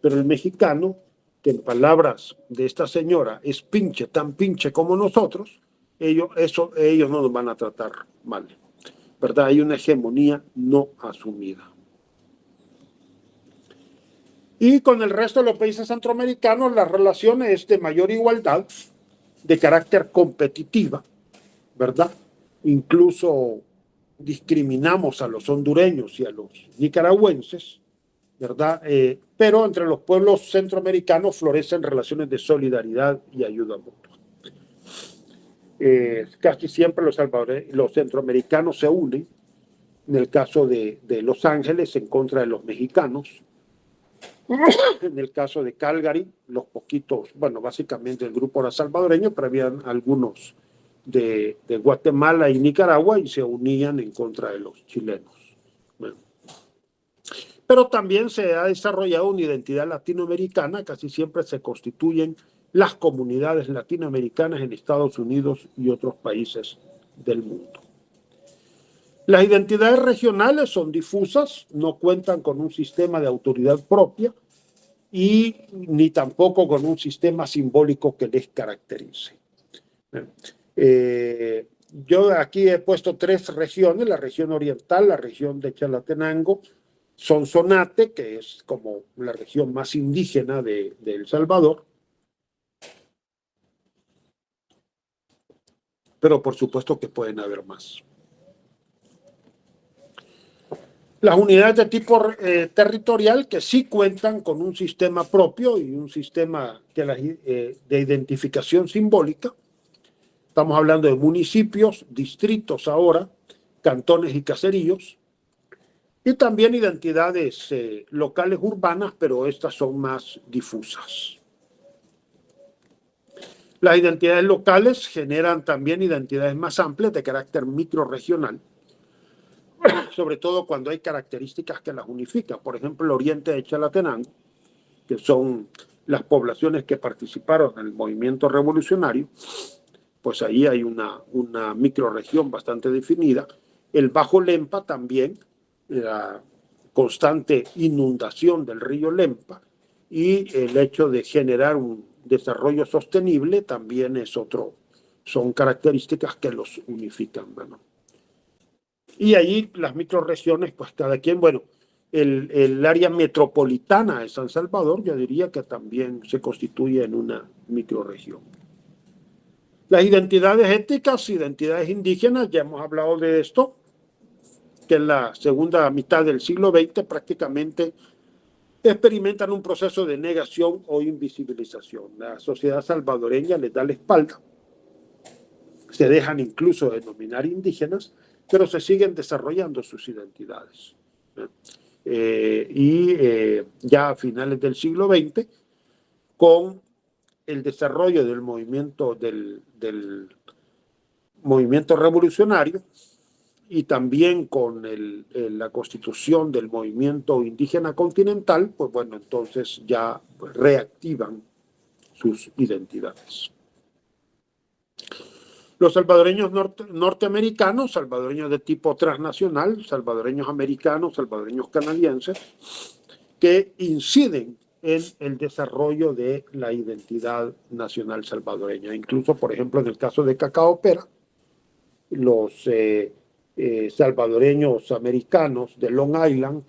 pero el mexicano, que en palabras de esta señora es pinche, tan pinche como nosotros, ellos no nos van a tratar mal, ¿verdad? Hay una hegemonía no asumida. Y con el resto de los países centroamericanos la relación es de mayor igualdad, de carácter competitiva, ¿verdad? Incluso discriminamos a los hondureños y a los nicaragüenses, ¿verdad? Pero entre los pueblos centroamericanos florecen relaciones de solidaridad y ayuda mutua. Casi siempre los centroamericanos se unen, en el caso de Los Ángeles, en contra de los mexicanos. En el caso de Calgary, los poquitos, bueno, básicamente el grupo era salvadoreño, pero habían algunos de Guatemala y Nicaragua y se unían en contra de los chilenos. Bueno. Pero también se ha desarrollado una identidad latinoamericana, casi siempre se constituyen las comunidades latinoamericanas en Estados Unidos y otros países del mundo. Las identidades regionales son difusas, no cuentan con un sistema de autoridad propia y ni tampoco con un sistema simbólico que les caracterice. Yo aquí he puesto 3 regiones, la región oriental, la región de Chalatenango, Sonsonate, que es como la región más indígena de El Salvador, pero por supuesto que pueden haber más. Las unidades de tipo territorial que sí cuentan con un sistema propio y un sistema de identificación simbólica. Estamos hablando de municipios, distritos ahora, cantones y caseríos, y también identidades locales urbanas, pero estas son más difusas. Las identidades locales generan también identidades más amplias de carácter microrregional, sobre todo cuando hay características que las unifican. Por ejemplo, el oriente de Chalatenango, que son las poblaciones que participaron en el movimiento revolucionario, pues ahí hay una microrregión bastante definida. El Bajo Lempa también, la constante inundación del río Lempa y el hecho de generar un desarrollo sostenible también es son características que los unifican, ¿no? Y ahí las microrregiones, pues cada quien, bueno, el área metropolitana de San Salvador, yo diría que también se constituye en una microrregión. Las identidades étnicas, identidades indígenas, ya hemos hablado de esto, que en la segunda mitad del siglo XX prácticamente experimentan un proceso de negación o invisibilización. La sociedad salvadoreña les da la espalda, se dejan incluso denominar indígenas, pero se siguen desarrollando sus identidades. Ya a finales del siglo XX, con el desarrollo del movimiento revolucionario y también con la constitución del movimiento indígena continental, pues bueno, entonces ya reactivan sus identidades. Los salvadoreños norteamericanos, salvadoreños de tipo transnacional, salvadoreños americanos, salvadoreños canadienses, que inciden en el desarrollo de la identidad nacional salvadoreña. Incluso, por ejemplo, en el caso de Cacaopera, los salvadoreños americanos de Long Island,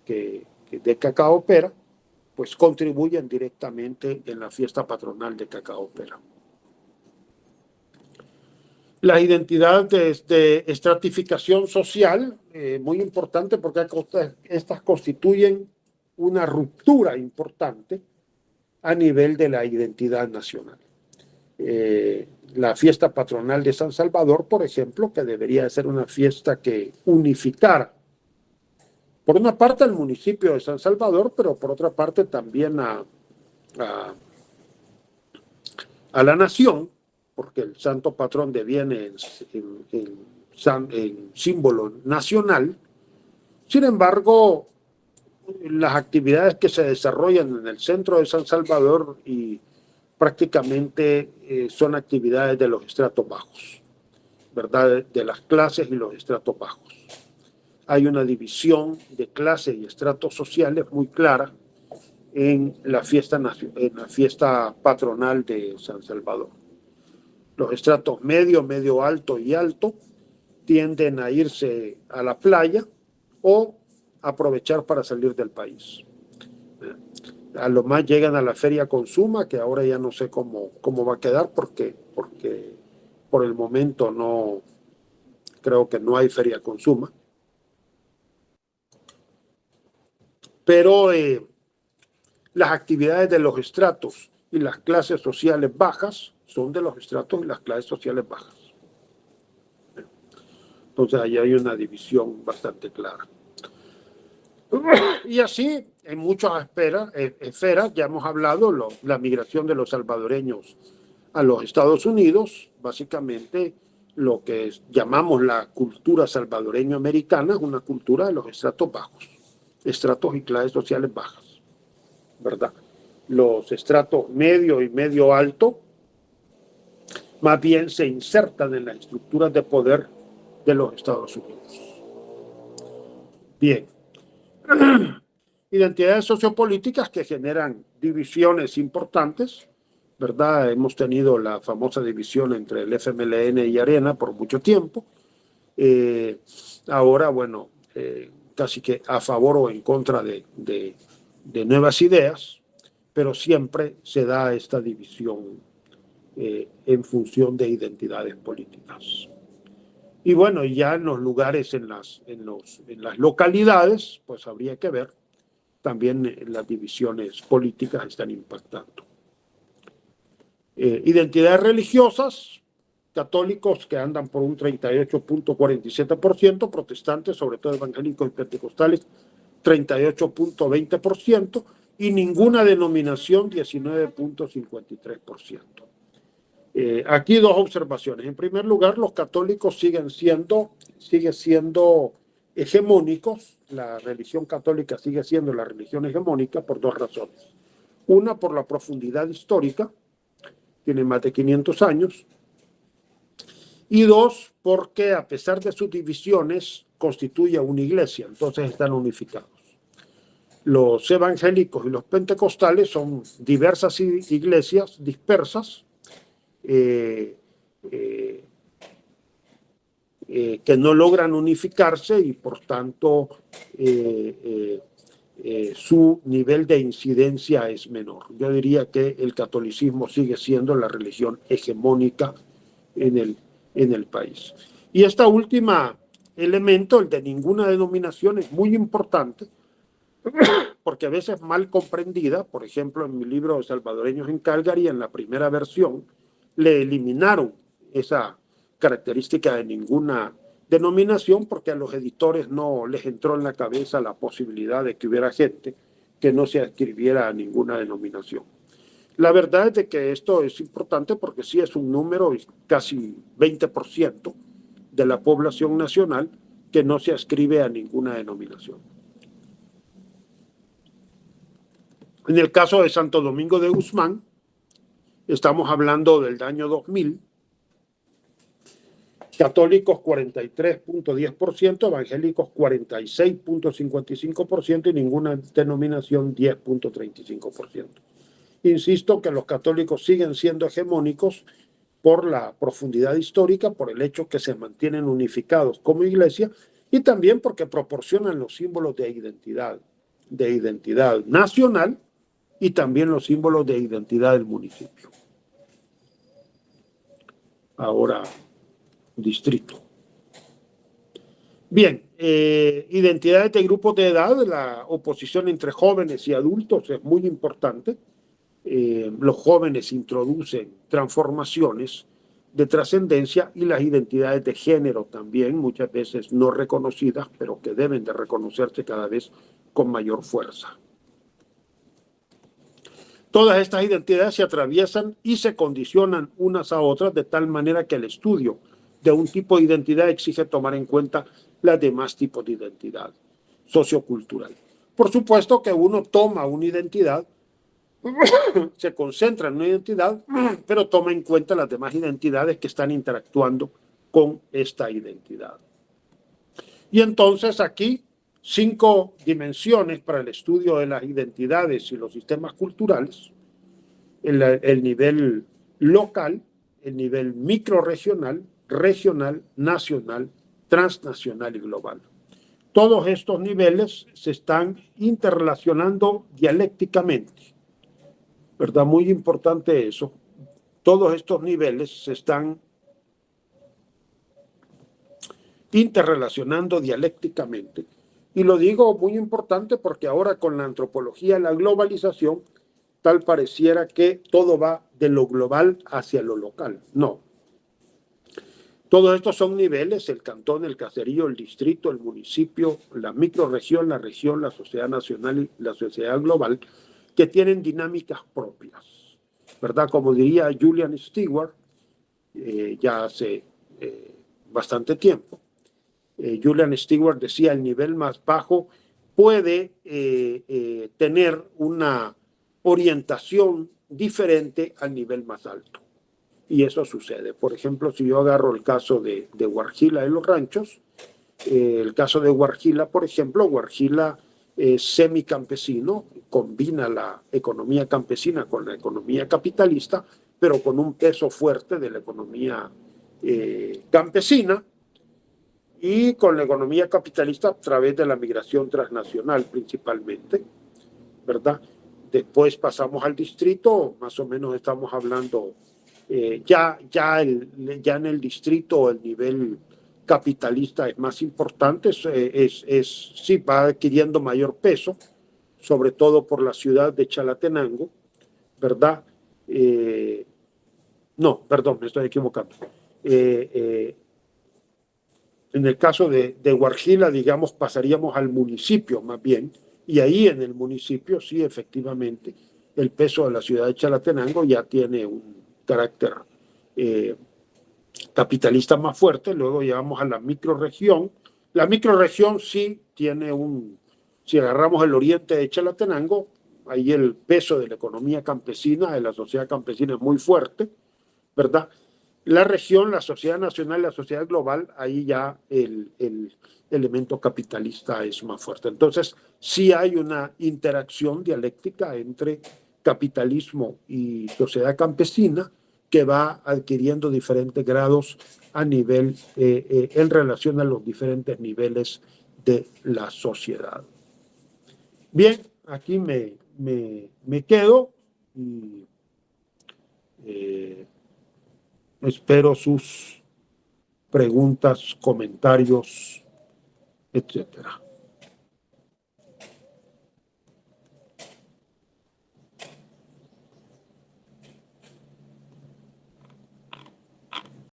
de Cacaopera, pues contribuyen directamente en la fiesta patronal de Cacaopera. Las identidades de estratificación social, muy importante porque estas constituyen una ruptura importante a nivel de la identidad nacional. La fiesta patronal de San Salvador, por ejemplo, que debería ser una fiesta que unificara, por una parte al municipio de San Salvador, pero por otra parte también a la nación, porque el santo patrón deviene en símbolo nacional. Sin embargo, las actividades que se desarrollan en el centro de San Salvador y prácticamente son actividades de los estratos bajos, ¿verdad? De las clases y los estratos bajos. Hay una división de clases y estratos sociales muy clara en la fiesta patronal de San Salvador. Los estratos medio, medio alto y alto tienden a irse a la playa o aprovechar para salir del país. A lo más llegan a la feria Consuma, que ahora ya no sé cómo va a quedar porque por el momento no creo que no hay feria Consuma. Pero las actividades de los estratos y las clases sociales bajas son de los estratos y las clases sociales bajas. Entonces ahí hay una división bastante clara. Y así, en muchas esferas, ya hemos hablado, la migración de los salvadoreños a los Estados Unidos, básicamente lo que llamamos la cultura salvadoreño-americana, es una cultura de los estratos bajos, estratos y clases sociales bajas, ¿verdad? Los estratos medio y medio alto más bien se insertan en las estructuras de poder de los Estados Unidos. Bien. Identidades sociopolíticas que generan divisiones importantes, ¿verdad? Hemos tenido la famosa división entre el FMLN y Arena por mucho tiempo. Ahora, bueno, casi que a favor o en contra de nuevas ideas, pero siempre se da esta división en función de identidades políticas. Y bueno, ya en los lugares, en las localidades, pues habría que ver, también las divisiones políticas están impactando. Identidades religiosas, católicos que andan por un 38.47%, protestantes, sobre todo evangélicos y pentecostales, 38.20%, y ninguna denominación, 19.53%. Aquí dos observaciones. En primer lugar, los católicos siguen siendo hegemónicos. La religión católica sigue siendo la religión hegemónica por dos razones. Una, por la profundidad histórica, tiene más de 500 años. Y dos, porque a pesar de sus divisiones, constituye una iglesia, entonces están unificados. Los evangélicos y los pentecostales son diversas iglesias dispersas, que no logran unificarse y por tanto su nivel de incidencia es menor. Yo diría que el catolicismo sigue siendo la religión hegemónica en el país. Y este último elemento, el de ninguna denominación, es muy importante porque a veces mal comprendida. Por ejemplo, en mi libro de Salvadoreños en Calgary, en la primera versión, le eliminaron esa característica de ninguna denominación porque a los editores no les entró en la cabeza la posibilidad de que hubiera gente que no se adscribiera a ninguna denominación. La verdad es de que esto es importante porque sí es un número, casi 20% de la población nacional que no se adscribe a ninguna denominación. En el caso de Santo Domingo de Guzmán, estamos hablando del año 2000, católicos 43.10%, evangélicos 46.55% y ninguna denominación 10.35%. Insisto que los católicos siguen siendo hegemónicos por la profundidad histórica, por el hecho que se mantienen unificados como iglesia y también porque proporcionan los símbolos de identidad nacional y también los símbolos de identidad del municipio. Ahora, distrito. Bien, identidades de grupos de edad, la oposición entre jóvenes y adultos es muy importante. Los jóvenes introducen transformaciones de trascendencia y las identidades de género también, muchas veces no reconocidas, pero que deben de reconocerse cada vez con mayor fuerza. Todas estas identidades se atraviesan y se condicionan unas a otras de tal manera que el estudio de un tipo de identidad exige tomar en cuenta los demás tipos de identidad sociocultural. Por supuesto que uno toma una identidad, se concentra en una identidad, pero toma en cuenta las demás identidades que están interactuando con esta identidad. Y entonces aquí 5 dimensiones para el estudio de las identidades y los sistemas culturales: el nivel local, el nivel microrregional, regional, nacional, transnacional y global. Todos estos niveles se están interrelacionando dialécticamente, ¿verdad? Muy importante eso. Todos estos niveles se están interrelacionando dialécticamente. Y lo digo muy importante porque ahora con la antropología y la globalización, tal pareciera que todo va de lo global hacia lo local. No. Todos estos son niveles: el cantón, el caserío, el distrito, el municipio, la microrregión, la región, la sociedad nacional y la sociedad global, que tienen dinámicas propias, ¿verdad? Como diría Julian Stewart, ya hace bastante tiempo, Julian Stewart decía: el nivel más bajo puede tener una orientación diferente al nivel más alto. Y eso sucede. Por ejemplo, si yo agarro el caso de Huarjila de los Ranchos, el caso de Huarjila, por ejemplo, Huarjila es semicampesino, combina la economía campesina con la economía capitalista, pero con un peso fuerte de la economía campesina, y con la economía capitalista a través de la migración transnacional principalmente, ¿verdad? Después pasamos al distrito, más o menos estamos hablando ya en el distrito el nivel capitalista es más importante, sí va adquiriendo mayor peso, sobre todo por la ciudad de Chalatenango, ¿verdad? No, perdón, me estoy equivocando. En el caso de Huarjila, digamos, pasaríamos al municipio más bien, y ahí en el municipio sí, efectivamente, el peso de la ciudad de Chalatenango ya tiene un carácter capitalista más fuerte. Luego llegamos a la microrregión. La microrregión sí tiene si agarramos el oriente de Chalatenango, ahí el peso de la economía campesina, de la sociedad campesina es muy fuerte, ¿verdad? La región, la sociedad nacional, la sociedad global, ahí ya el elemento capitalista es más fuerte. Entonces, sí hay una interacción dialéctica entre capitalismo y sociedad campesina que va adquiriendo diferentes grados a nivel, en relación a los diferentes niveles de la sociedad. Bien, aquí me quedo y espero sus preguntas, comentarios, etcétera.